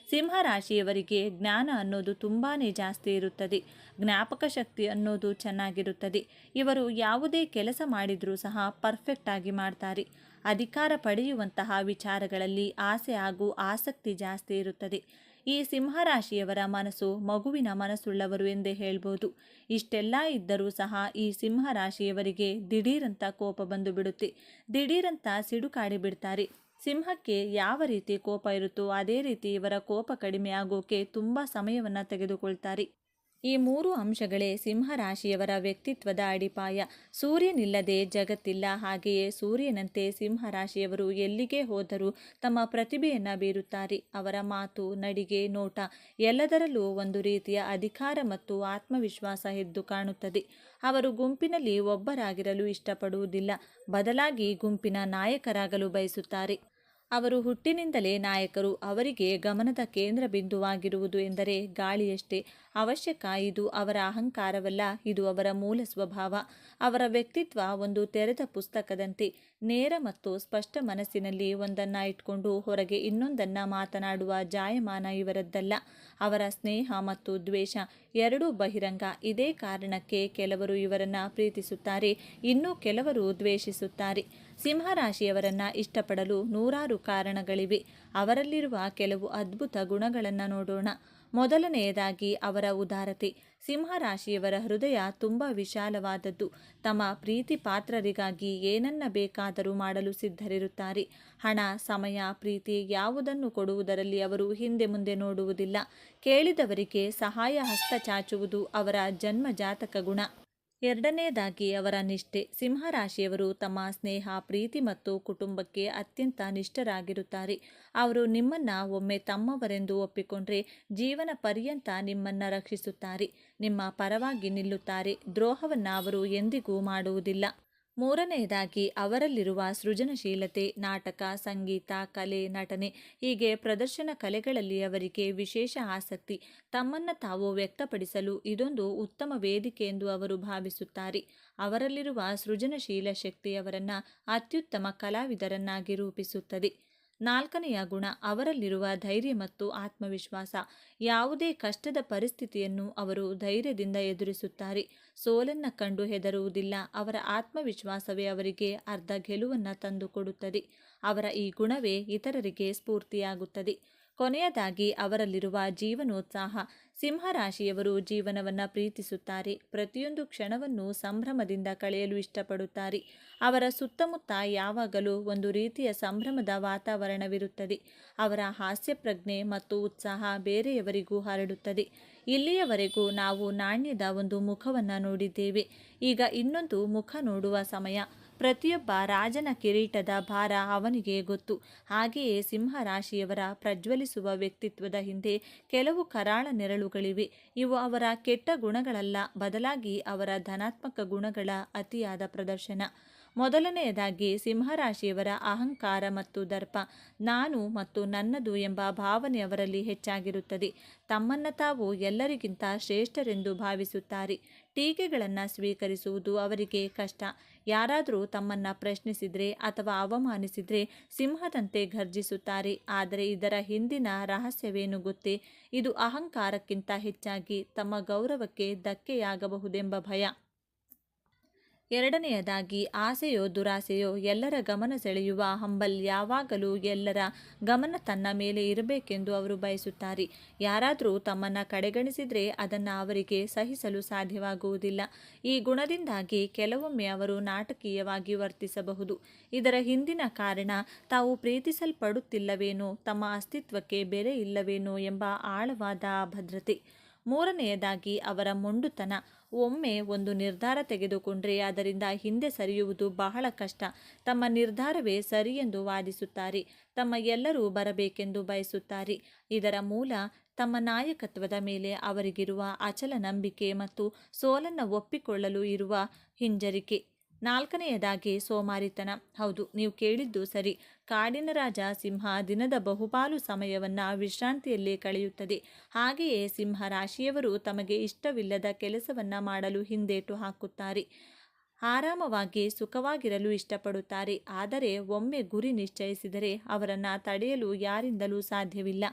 ಸಿಂಹರಾಶಿಯವರಿಗೆ ಜ್ಞಾನ ಅನ್ನೋದು ತುಂಬಾ ಜಾಸ್ತಿ ಇರುತ್ತದೆ. ಜ್ಞಾಪಕ ಶಕ್ತಿ ಅನ್ನೋದು ಚೆನ್ನಾಗಿರುತ್ತದೆ. ಇವರು ಯಾವುದೇ ಕೆಲಸ ಮಾಡಿದರೂ ಸಹ ಪರ್ಫೆಕ್ಟ್ ಆಗಿ ಮಾಡ್ತಾರೆ. ಅಧಿಕಾರ ಪಡೆಯುವಂತಹ ವಿಚಾರಗಳಲ್ಲಿ ಆಸೆ ಹಾಗೂ ಆಸಕ್ತಿ ಜಾಸ್ತಿ ಇರುತ್ತದೆ. ಈ ಸಿಂಹರಾಶಿಯವರ ಮನಸ್ಸು ಮಗುವಿನ ಮನಸ್ಸುಳ್ಳವರು ಎಂದೇ ಹೇಳ್ಬೋದು. ಇಷ್ಟೆಲ್ಲ ಇದ್ದರೂ ಸಹ ಈ ಸಿಂಹರಾಶಿಯವರಿಗೆ ದಿಢೀರಂತ ಕೋಪ ಬಂದು ಬಿಡುತ್ತೆ. ದಿಢೀರಂತ ಸಿಡುಕಾಡಿ ಬಿಡ್ತಾರೆ. ಸಿಂಹಕ್ಕೆ ಯಾವ ರೀತಿ ಕೋಪ ಇರುತ್ತೋ ಅದೇ ರೀತಿ ಇವರ ಕೋಪ ಕಡಿಮೆ ಆಗೋಕೆ ತುಂಬ ಸಮಯವನ್ನು ತೆಗೆದುಕೊಳ್ತಾರೆ. ಈ 3 ಅಂಶಗಳೇ ಸಿಂಹರಾಶಿಯವರ ವ್ಯಕ್ತಿತ್ವದ ಅಡಿಪಾಯ. ಸೂರ್ಯನಿಲ್ಲದೆ ಜಗತ್ತಿಲ್ಲ. ಹಾಗೆಯೇ ಸೂರ್ಯನಂತೆ ಸಿಂಹರಾಶಿಯವರು ಎಲ್ಲಿಗೆ ಹೋದರೂ ತಮ್ಮ ಪ್ರತಿಭೆಯನ್ನು ಬೀರುತ್ತಾರೆ. ಅವರ ಮಾತು ನಡಿಗೆ ನೋಟ ಎಲ್ಲದರಲ್ಲೂ ಒಂದು ರೀತಿಯ ಅಧಿಕಾರ ಮತ್ತು ಆತ್ಮವಿಶ್ವಾಸ ಎದ್ದು ಕಾಣುತ್ತದೆ. ಅವರು ಗುಂಪಿನಲ್ಲಿ ಒಬ್ಬರಾಗಿರಲು ಇಷ್ಟಪಡುವುದಿಲ್ಲ. ಬದಲಾಗಿ ಗುಂಪಿನ ನಾಯಕರಾಗಲು ಬಯಸುತ್ತಾರೆ. ಅವರು ಹುಟ್ಟಿನಿಂದಲೇ ನಾಯಕರು. ಅವರಿಗೆ ಗಮನದ ಕೇಂದ್ರ ಬಿಂದುವಾಗಿರುವುದು ಎಂದರೆ ಗಾಳಿಯಷ್ಟೇ ಅವಶ್ಯಕ. ಇದು ಅವರ ಅಹಂಕಾರವಲ್ಲ, ಇದು ಅವರ ಮೂಲ ಸ್ವಭಾವ. ಅವರ ವ್ಯಕ್ತಿತ್ವ ಒಂದು ತೆರೆದ ಪುಸ್ತಕದಂತೆ. ನೇರ ಮತ್ತು ಸ್ಪಷ್ಟ ಮನಸ್ಸಿನಲ್ಲಿ ಒಂದನ್ನು ಇಟ್ಕೊಂಡು ಹೊರಗೆ ಇನ್ನೊಂದನ್ನು ಮಾತನಾಡುವ ಜಾಯಮಾನ ಇವರದ್ದಲ್ಲ. ಅವರ ಸ್ನೇಹ ಮತ್ತು ದ್ವೇಷ ಎರಡೂ ಬಹಿರಂಗ. ಇದೇ ಕಾರಣಕ್ಕೆ ಕೆಲವರು ಇವರನ್ನು ಪ್ರೀತಿಸುತ್ತಾರೆ, ಇನ್ನೂ ಕೆಲವರು ದ್ವೇಷಿಸುತ್ತಾರೆ. ಸಿಂಹರಾಶಿಯವರನ್ನು ಇಷ್ಟಪಡಲು ನೂರಾರು ಕಾರಣಗಳಿವೆ. ಅವರಲ್ಲಿರುವ ಕೆಲವು ಅದ್ಭುತ ಗುಣಗಳನ್ನು ನೋಡೋಣ. ಮೊದಲನೆಯದಾಗಿ ಅವರ ಉದಾರತೆ. ಸಿಂಹರಾಶಿಯವರ ಹೃದಯ ತುಂಬ ವಿಶಾಲವಾದದ್ದು. ತಮ್ಮ ಪ್ರೀತಿ ಪಾತ್ರರಿಗಾಗಿ ಏನನ್ನ ಬೇಕಾದರೂ ಮಾಡಲು ಸಿದ್ಧರಿರುತ್ತಾರೆ. ಹಣ, ಸಮಯ, ಪ್ರೀತಿ ಯಾವುದನ್ನು ಕೊಡುವುದರಲ್ಲಿ ಅವರು ಹಿಂದೆ ಮುಂದೆ ನೋಡುವುದಿಲ್ಲ. ಕೇಳಿದವರಿಗೆ ಸಹಾಯ ಹಸ್ತ ಚಾಚುವುದು ಅವರ ಜನ್ಮ ಜಾತಕ ಗುಣ. ಎರಡನೆಯದಾಗಿ ಅವರ ನಿಷ್ಠೆ. ಸಿಂಹರಾಶಿಯವರು ತಮ್ಮ ಸ್ನೇಹ, ಪ್ರೀತಿ ಮತ್ತು ಕುಟುಂಬಕ್ಕೆ ಅತ್ಯಂತ ನಿಷ್ಠರಾಗಿರುತ್ತಾರೆ. ಅವರು ನಿಮ್ಮನ್ನ ಒಮ್ಮೆ ತಮ್ಮವರೆಂದು ಒಪ್ಪಿಕೊಂಡ್ರೆ ಜೀವನ ಪರ್ಯಂತ ನಿಮ್ಮನ್ನ ರಕ್ಷಿಸುತ್ತಾರೆ, ನಿಮ್ಮ ಪರವಾಗಿ ನಿಲ್ಲುತ್ತಾರೆ. ದ್ರೋಹವನ್ನ ಅವರು ಎಂದಿಗೂ ಮಾಡುವುದಿಲ್ಲ. ಮೂರನೆಯದಾಗಿ ಅವರಲ್ಲಿರುವ ಸೃಜನಶೀಲತೆ. ನಾಟಕ, ಸಂಗೀತ, ಕಲೆ, ನಟನೆ ಹೀಗೆ ಪ್ರದರ್ಶನ ಕಲೆಗಳಲ್ಲಿ ಅವರಿಗೆ ವಿಶೇಷ ಆಸಕ್ತಿ. ತಮ್ಮನ್ನು ತಾವು ವ್ಯಕ್ತಪಡಿಸಲು ಇದೊಂದು ಉತ್ತಮ ವೇದಿಕೆ ಎಂದು ಅವರು ಭಾವಿಸುತ್ತಾರೆ. ಅವರಲ್ಲಿರುವ ಸೃಜನಶೀಲ ಶಕ್ತಿ ಅವರನ್ನು ಅತ್ಯುತ್ತಮ ಕಲಾವಿದರನ್ನಾಗಿ ರೂಪಿಸುತ್ತದೆ. ನಾಲ್ಕನೆಯ ಗುಣ ಅವರಲ್ಲಿರುವ ಧೈರ್ಯ ಮತ್ತು ಆತ್ಮವಿಶ್ವಾಸ. ಯಾವುದೇ ಕಷ್ಟದ ಪರಿಸ್ಥಿತಿಯನ್ನು ಅವರು ಧೈರ್ಯದಿಂದ ಎದುರಿಸುತ್ತಾರೆ. ಸೋಲನ್ನು ಕಂಡು ಹೆದರುವುದಿಲ್ಲ. ಅವರ ಆತ್ಮವಿಶ್ವಾಸವೇ ಅವರಿಗೆ ಅರ್ಧ ಗೆಲುವನ್ನು ತಂದುಕೊಡುತ್ತದೆ. ಅವರ ಈ ಗುಣವೇ ಇತರರಿಗೆ ಸ್ಫೂರ್ತಿಯಾಗುತ್ತದೆ. ಕೊನೆಯದಾಗಿ ಅವರಲ್ಲಿರುವ ಜೀವನೋತ್ಸಾಹ. ಸಿಂಹರಾಶಿಯವರು ಜೀವನವನ್ನು ಪ್ರೀತಿಸುತ್ತಾರೆ. ಪ್ರತಿಯೊಂದು ಕ್ಷಣವನ್ನು ಸಂಭ್ರಮದಿಂದ ಕಳೆಯಲು ಇಷ್ಟಪಡುತ್ತಾರೆ. ಅವರ ಸುತ್ತಮುತ್ತ ಯಾವಾಗಲೂ ಒಂದು ರೀತಿಯ ಸಂಭ್ರಮದ ವಾತಾವರಣವಿರುತ್ತದೆ. ಅವರ ಹಾಸ್ಯ ಪ್ರಜ್ಞೆ ಮತ್ತು ಉತ್ಸಾಹ ಬೇರೆಯವರಿಗೂ ಹರಡುತ್ತದೆ. ಇಲ್ಲಿಯವರೆಗೂ ನಾವು ನಾಣ್ಯದ ಒಂದು ಮುಖವನ್ನು ನೋಡಿದ್ದೇವೆ. ಈಗ ಇನ್ನೊಂದು ಮುಖ ನೋಡುವ ಸಮಯ. ಪ್ರತಿಯೊಬ್ಬ ರಾಜನ ಕಿರೀಟದ ಭಾರ ಅವನಿಗೆ ಗೊತ್ತು. ಹಾಗೆಯೇ ಸಿಂಹರಾಶಿಯವರ ಪ್ರಜ್ವಲಿಸುವ ವ್ಯಕ್ತಿತ್ವದ ಹಿಂದೆ ಕೆಲವು ಕರಾಳ ನೆರಳುಗಳಿವೆ. ಇವು ಅವರ ಕೆಟ್ಟ ಗುಣಗಳಲ್ಲ, ಬದಲಾಗಿ ಅವರ ಧನಾತ್ಮಕ ಗುಣಗಳ ಅತಿಯಾದ ಪ್ರದರ್ಶನ. ಮೊದಲನೆಯದಾಗಿ ಸಿಂಹರಾಶಿಯವರ ಅಹಂಕಾರ ಮತ್ತು ದರ್ಪ. ನಾನು ಮತ್ತು ನನ್ನದು ಎಂಬ ಭಾವನೆ ಅವರಲ್ಲಿ ಹೆಚ್ಚಾಗಿರುತ್ತದೆ. ತಮ್ಮನ್ನು ತಾವು ಎಲ್ಲರಿಗಿಂತ ಶ್ರೇಷ್ಠರೆಂದು ಭಾವಿಸುತ್ತಾರೆ. ಟೀಕೆಗಳನ್ನು ಸ್ವೀಕರಿಸುವುದು ಅವರಿಗೆ ಕಷ್ಟ. ಯಾರಾದರೂ ತಮ್ಮನ್ನು ಪ್ರಶ್ನಿಸಿದರೆ ಅಥವಾ ಅವಮಾನಿಸಿದರೆ ಸಿಂಹದಂತೆ ಘರ್ಜಿಸುತ್ತಾರೆ. ಆದರೆ ಇದರ ಹಿಂದಿನ ರಹಸ್ಯವೇನು ಗೊತ್ತೇ? ಇದು ಅಹಂಕಾರಕ್ಕಿಂತ ಹೆಚ್ಚಾಗಿ ತಮ್ಮ ಗೌರವಕ್ಕೆ ಧಕ್ಕೆಯಾಗಬಹುದೆಂಬ ಭಯ. ಎರಡನೆಯದಾಗಿ ಆಸೆಯೋ ದುರಾಸೆಯೋ ಎಲ್ಲರ ಗಮನ ಸೆಳೆಯುವ ಹಂಬಲ್. ಯಾವಾಗಲೂ ಎಲ್ಲರ ಗಮನ ತನ್ನ ಮೇಲೆ ಇರಬೇಕೆಂದು ಅವರು ಬಯಸುತ್ತಾರೆ. ಯಾರಾದರೂ ತಮ್ಮನ್ನು ಕಡೆಗಣಿಸಿದರೆ ಅದನ್ನು ಅವರಿಗೆ ಸಹಿಸಲು ಸಾಧ್ಯವಾಗುವುದಿಲ್ಲ. ಈ ಗುಣದಿಂದಾಗಿ ಕೆಲವೊಮ್ಮೆ ಅವರು ನಾಟಕೀಯವಾಗಿ ವರ್ತಿಸಬಹುದು. ಇದರ ಹಿಂದಿನ ಕಾರಣ ತಾವು ಪ್ರೀತಿಸಲ್ಪಡುತ್ತಿಲ್ಲವೇನೋ, ತಮ್ಮ ಅಸ್ತಿತ್ವಕ್ಕೆ ಬೆಲೆ ಇಲ್ಲವೇನೋ ಎಂಬ ಆಳವಾದ ಅಭದ್ರತೆ. ಮೂರನೆಯದಾಗಿ ಅವರ ಮೊಂಡುತನ. ಒಮ್ಮೆ ಒಂದು ನಿರ್ಧಾರ ತೆಗೆದುಕೊಂಡ್ರೆ ಅದರಿಂದ ಹಿಂದೆ ಸರಿಯುವುದು ಬಹಳ ಕಷ್ಟ. ತಮ್ಮ ನಿರ್ಧಾರವೇ ಸರಿಯೆಂದು ವಾದಿಸುತ್ತಾರೆ. ತಮ್ಮ ಎಲ್ಲರೂ ಬರಬೇಕೆಂದು ಬಯಸುತ್ತಾರೆ. ಇದರ ಮೂಲ ತಮ್ಮ ನಾಯಕತ್ವದ ಮೇಲೆ ಅವರಿಗಿರುವ ಅಚಲ ನಂಬಿಕೆ ಮತ್ತು ಸೋಲನ್ನು ಒಪ್ಪಿಕೊಳ್ಳಲು ಇರುವ ಹಿಂಜರಿಕೆ. ನಾಲ್ಕನೆಯದಾಗಿ ಸೋಮಾರಿತನ. ಹೌದು, ನೀವು ಕೇಳಿದ್ದು ಸರಿ. ಕಾಡಿನ ರಾಜ ಸಿಂಹ ದಿನದ ಬಹುಪಾಲು ಸಮಯವನ್ನು ವಿಶ್ರಾಂತಿಯಲ್ಲೇ ಕಳೆಯುತ್ತದೆ. ಹಾಗೆಯೇ ಸಿಂಹ ರಾಶಿಯವರು ತಮಗೆ ಇಷ್ಟವಿಲ್ಲದ ಕೆಲಸವನ್ನು ಮಾಡಲು ಹಿಂದೇಟು ಹಾಕುತ್ತಾರೆ. ಆರಾಮವಾಗಿ ಸುಖವಾಗಿರಲು ಇಷ್ಟಪಡುತ್ತಾರೆ. ಆದರೆ ಒಮ್ಮೆ ಗುರಿ ನಿಶ್ಚಯಿಸಿದರೆ ಅವರನ್ನು ತಡೆಯಲು ಯಾರಿಂದಲೂ ಸಾಧ್ಯವಿಲ್ಲ.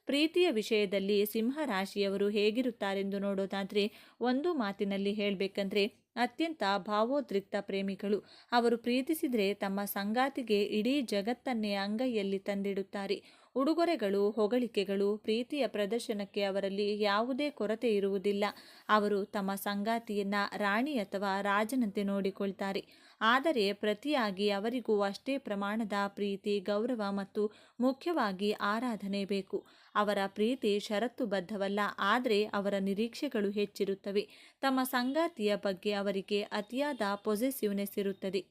ಪ್ರೀತಿಯ ವಿಷಯದಲ್ಲಿ ಸಿಂಹರಾಶಿಯವರು ಹೇಗಿರುತ್ತಾರೆಂದು ನೋಡೋದಾದರೆ, ಒಂದು ಮಾತಿನಲ್ಲಿ ಹೇಳಬೇಕಂದ್ರೆ ಅತ್ಯಂತ ಭಾವೋದ್ರಿಕ್ತ ಪ್ರೇಮಿಗಳು. ಅವರು ಪ್ರೀತಿಸಿದರೆ ತಮ್ಮ ಸಂಗಾತಿಗೆ ಇಡೀ ಜಗತ್ತನ್ನೇ ಅಂಗೈಯಲ್ಲಿ ತಂದಿಡುತ್ತಾರೆ. ಉಡುಗೊರೆಗಳು, ಹೊಗಳಿಕೆಗಳು, ಪ್ರೀತಿಯ ಪ್ರದರ್ಶನಕ್ಕೆ ಅವರಲ್ಲಿ ಯಾವುದೇ ಕೊರತೆ ಇರುವುದಿಲ್ಲ. ಅವರು ತಮ್ಮ ಸಂಗಾತಿಯನ್ನ ರಾಣಿ ಅಥವಾ ರಾಜನಂತೆ ನೋಡಿಕೊಳ್ತಾರೆ. ಆದರೆ ಪ್ರತಿಯಾಗಿ ಅವರಿಗೂ ಅಷ್ಟೇ ಪ್ರಮಾಣದ ಪ್ರೀತಿ, ಗೌರವ ಮತ್ತು ಮುಖ್ಯವಾಗಿ ಆರಾಧನೆ ಬೇಕು. ಅವರ ಪ್ರೀತಿ ಷರತ್ತುಬದ್ಧವಲ್ಲ, ಆದರೆ ಅವರ ನಿರೀಕ್ಷೆಗಳು ಹೆಚ್ಚಿರುತ್ತವೆ. ತಮ್ಮ ಸಂಗಾತಿಯ ಬಗ್ಗೆ ಅವರಿಗೆ ಅತಿಯಾದ ಪೊಸೆಸಿವ್ನೆಸ್ ಇರುತ್ತದೆ.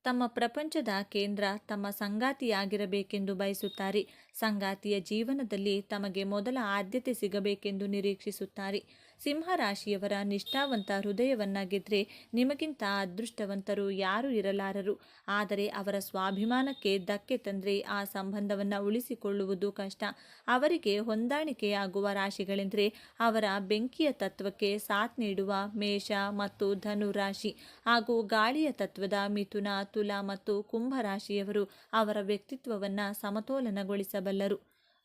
ತಮ್ಮ ಪ್ರಪಂಚದ ಕೇಂದ್ರ ತಮ್ಮ ಸಂಗಾತಿಯಾಗಿರಬೇಕೆಂದು ಬಯಸುತ್ತಾರೆ. ಸಂಗಾತಿಯ ಜೀವನದಲ್ಲಿ ತಮಗೆ ಮೊದಲ ಆದ್ಯತೆ ಸಿಗಬೇಕೆಂದು ನಿರೀಕ್ಷಿಸುತ್ತಾರೆ. ಸಿಂಹರಾಶಿಯವರ ನಿಷ್ಠಾವಂತ ಹೃದಯವನ್ನ ಗೆದ್ರೆ ನಿಮಗಿಂತ ಅದೃಷ್ಟವಂತರು ಯಾರೂ ಇರಲಾರರು. ಆದರೆ ಅವರ ಸ್ವಾಭಿಮಾನಕ್ಕೆ ಧಕ್ಕೆ ತಂದರೆ ಆ ಸಂಬಂಧವನ್ನು ಉಳಿಸಿಕೊಳ್ಳುವುದು ಕಷ್ಟ. ಅವರಿಗೆ ಹೊಂದಾಣಿಕೆಯಾಗುವ ರಾಶಿಗಳೆಂದರೆ ಅವರ ಬೆಂಕಿಯ ತತ್ವಕ್ಕೆ ಸಾಥ್ ನೀಡುವ ಮೇಷ ಮತ್ತು ಧನು ರಾಶಿ ಹಾಗೂ ಗಾಳಿಯ ತತ್ವದ ಮಿಥುನ, ತುಲಾ ಮತ್ತು ಕುಂಭ ರಾಶಿಯವರು ಅವರ ವ್ಯಕ್ತಿತ್ವವನ್ನು ಸಮತೋಲನಗೊಳಿಸಬಲ್ಲರು.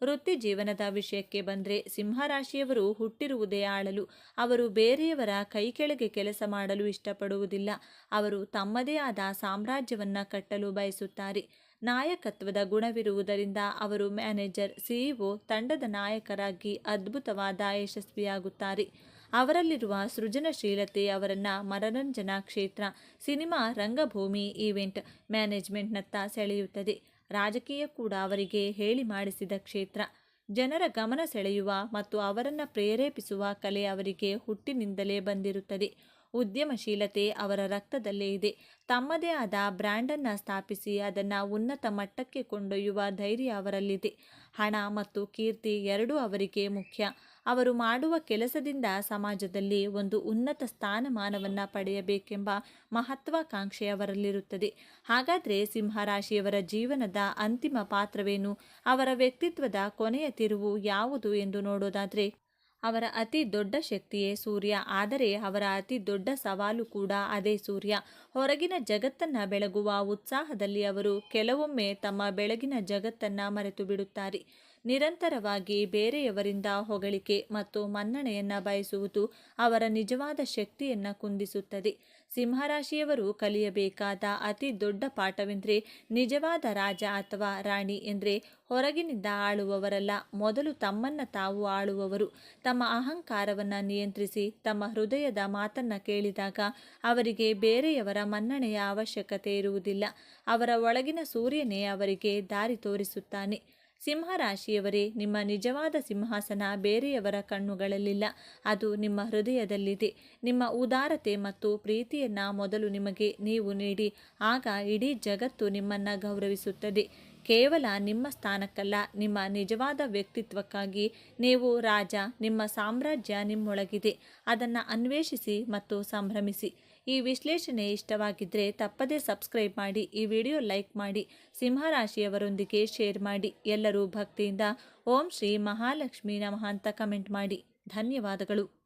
ವೃತ್ತಿ ಜೀವನದ ವಿಷಯಕ್ಕೆ ಬಂದರೆ ಸಿಂಹರಾಶಿಯವರು ಹುಟ್ಟಿರುವುದೇ ಆಳಲು. ಅವರು ಬೇರೆಯವರ ಕೈ ಕೆಳಗೆ ಕೆಲಸ ಮಾಡಲು ಇಷ್ಟಪಡುವುದಿಲ್ಲ. ಅವರು ತಮ್ಮದೇ ಆದ ಸಾಮ್ರಾಜ್ಯವನ್ನು ಕಟ್ಟಲು ಬಯಸುತ್ತಾರೆ. ನಾಯಕತ್ವದ ಗುಣವಿರುವುದರಿಂದ ಅವರು ಮ್ಯಾನೇಜರ್, ಸಿಇಒ, ತಂಡದ ನಾಯಕರಾಗಿ ಅದ್ಭುತವಾದ ಯಶಸ್ವಿಯಾಗುತ್ತಾರೆ. ಅವರಲ್ಲಿರುವ ಸೃಜನಶೀಲತೆ ಅವರನ್ನು ಮನರಂಜನಾ ಕ್ಷೇತ್ರ, ಸಿನಿಮಾ, ರಂಗಭೂಮಿ, ಈವೆಂಟ್ ಮ್ಯಾನೇಜ್ಮೆಂಟ್ನತ್ತ ಸೆಳೆಯುತ್ತದೆ. ರಾಜಕೀಯ ಕೂಡ ಅವರಿಗೆ ಹೇಳಿ ಮಾಡಿಸಿದ ಕ್ಷೇತ್ರ. ಜನರ ಗಮನ ಸೆಳೆಯುವ ಮತ್ತು ಅವರನ್ನು ಪ್ರೇರೇಪಿಸುವ ಕಲೆ ಅವರಿಗೆ ಹುಟ್ಟಿನಿಂದಲೇ ಬಂದಿರುತ್ತದೆ. ಉದ್ಯಮಶೀಲತೆ ಅವರ ರಕ್ತದಲ್ಲೇ ಇದೆ. ತಮ್ಮದೇ ಆದ ಬ್ರ್ಯಾಂಡನ್ನು ಸ್ಥಾಪಿಸಿ ಅದನ್ನು ಉನ್ನತ ಮಟ್ಟಕ್ಕೆ ಕೊಂಡೊಯ್ಯುವ ಧೈರ್ಯ ಅವರಲ್ಲಿದೆ. ಹಣ ಮತ್ತು ಕೀರ್ತಿ ಎರಡೂ ಅವರಿಗೆ ಮುಖ್ಯ. ಅವರು ಮಾಡುವ ಕೆಲಸದಿಂದ ಸಮಾಜದಲ್ಲಿ ಒಂದು ಉನ್ನತ ಸ್ಥಾನಮಾನವನ್ನು ಪಡೆಯಬೇಕೆಂಬ ಮಹತ್ವಾಕಾಂಕ್ಷೆ ಅವರಲ್ಲಿರುತ್ತದೆ. ಹಾಗಾದರೆ ಸಿಂಹರಾಶಿಯವರ ಜೀವನದ ಅಂತಿಮ ಪಾತ್ರವೇನು? ಅವರ ವ್ಯಕ್ತಿತ್ವದ ಕೊನೆಯ ತಿರುವು ಯಾವುದು ಎಂದು ನೋಡೋದಾದರೆ, ಅವರ ಅತಿ ದೊಡ್ಡ ಶಕ್ತಿಯೇ ಸೂರ್ಯ. ಆದರೆ ಅವರ ಅತಿ ದೊಡ್ಡ ಸವಾಲು ಕೂಡ ಅದೇ ಸೂರ್ಯ. ಹೊರಗಿನ ಜಗತ್ತನ್ನು ಬೆಳಗುವ ಉತ್ಸಾಹದಲ್ಲಿ ಅವರು ಕೆಲವೊಮ್ಮೆ ತಮ್ಮ ಬೆಳಗಿನ ಜಗತ್ತನ್ನು ಮರೆತು ಬಿಡುತ್ತಾರೆ. ನಿರಂತರವಾಗಿ ಬೇರೆಯವರಿಂದ ಹೊಗಳಿಕೆ ಮತ್ತು ಮನ್ನಣೆಯನ್ನು ಬಯಸುವುದು ಅವರ ನಿಜವಾದ ಶಕ್ತಿಯನ್ನು ಕುಂದಿಸುತ್ತದೆ. ಸಿಂಹರಾಶಿಯವರು ಕಲಿಯಬೇಕಾದ ಅತಿ ದೊಡ್ಡ ಪಾಠವೆಂದರೆ, ನಿಜವಾದ ರಾಜ ಅಥವಾ ರಾಣಿ ಎಂದರೆ ಹೊರಗಿನಿಂದ ಆಳುವವರಲ್ಲ, ಮೊದಲು ತಮ್ಮನ್ನು ತಾವು ಆಳುವವರು. ತಮ್ಮ ಅಹಂಕಾರವನ್ನು ನಿಯಂತ್ರಿಸಿ ತಮ್ಮ ಹೃದಯದ ಮಾತನ್ನು ಕೇಳಿದಾಗ ಅವರಿಗೆ ಬೇರೆಯವರ ಮನ್ನಣೆಯ ಅವಶ್ಯಕತೆ ಇರುವುದಿಲ್ಲ. ಅವರ ಒಳಗಿನ ಸೂರ್ಯನೇ ಅವರಿಗೆ ದಾರಿ ತೋರಿಸುತ್ತಾನೆ. ಸಿಂಹರಾಶಿಯವರೇ, ನಿಮ್ಮ ನಿಜವಾದ ಸಿಂಹಾಸನ ಬೇರೆಯವರ ಕಣ್ಣುಗಳಲ್ಲಿಲ್ಲ, ಅದು ನಿಮ್ಮ ಹೃದಯದಲ್ಲಿದೆ. ನಿಮ್ಮ ಉದಾರತೆ ಮತ್ತು ಪ್ರೀತಿಯನ್ನು ಮೊದಲು ನಿಮಗೆ ನೀವು ನೀಡಿ, ಆಗ ಇಡೀ ಜಗತ್ತು ನಿಮ್ಮನ್ನು ಗೌರವಿಸುತ್ತದೆ. ಕೇವಲ ನಿಮ್ಮ ಸ್ಥಾನಕ್ಕಲ್ಲ, ನಿಮ್ಮ ನಿಜವಾದ ವ್ಯಕ್ತಿತ್ವಕ್ಕಾಗಿ. ನೀವು ರಾಜ, ನಿಮ್ಮ ಸಾಮ್ರಾಜ್ಯ ನಿಮ್ಮೊಳಗಿದೆ. ಅದನ್ನು ಅನ್ವೇಷಿಸಿ ಮತ್ತು ಸಂಭ್ರಮಿಸಿ. ಈ ವಿಶ್ಲೇಷಣೆ ಇಷ್ಟವಾಗಿದ್ದರೆ ತಪ್ಪದೇ ಸಬ್ಸ್ಕ್ರೈಬ್ ಮಾಡಿ, ಈ ವಿಡಿಯೋ ಲೈಕ್ ಮಾಡಿ, ಸಿಂಹರಾಶಿಯವರೊಂದಿಗೆ ಶೇರ್ ಮಾಡಿ. ಎಲ್ಲರೂ ಭಕ್ತಿಯಿಂದ ಓಂ ಶ್ರೀ ಮಹಾಲಕ್ಷ್ಮೀ ನಮಃ ಅಂತ ಕಮೆಂಟ್ ಮಾಡಿ. ಧನ್ಯವಾದಗಳು.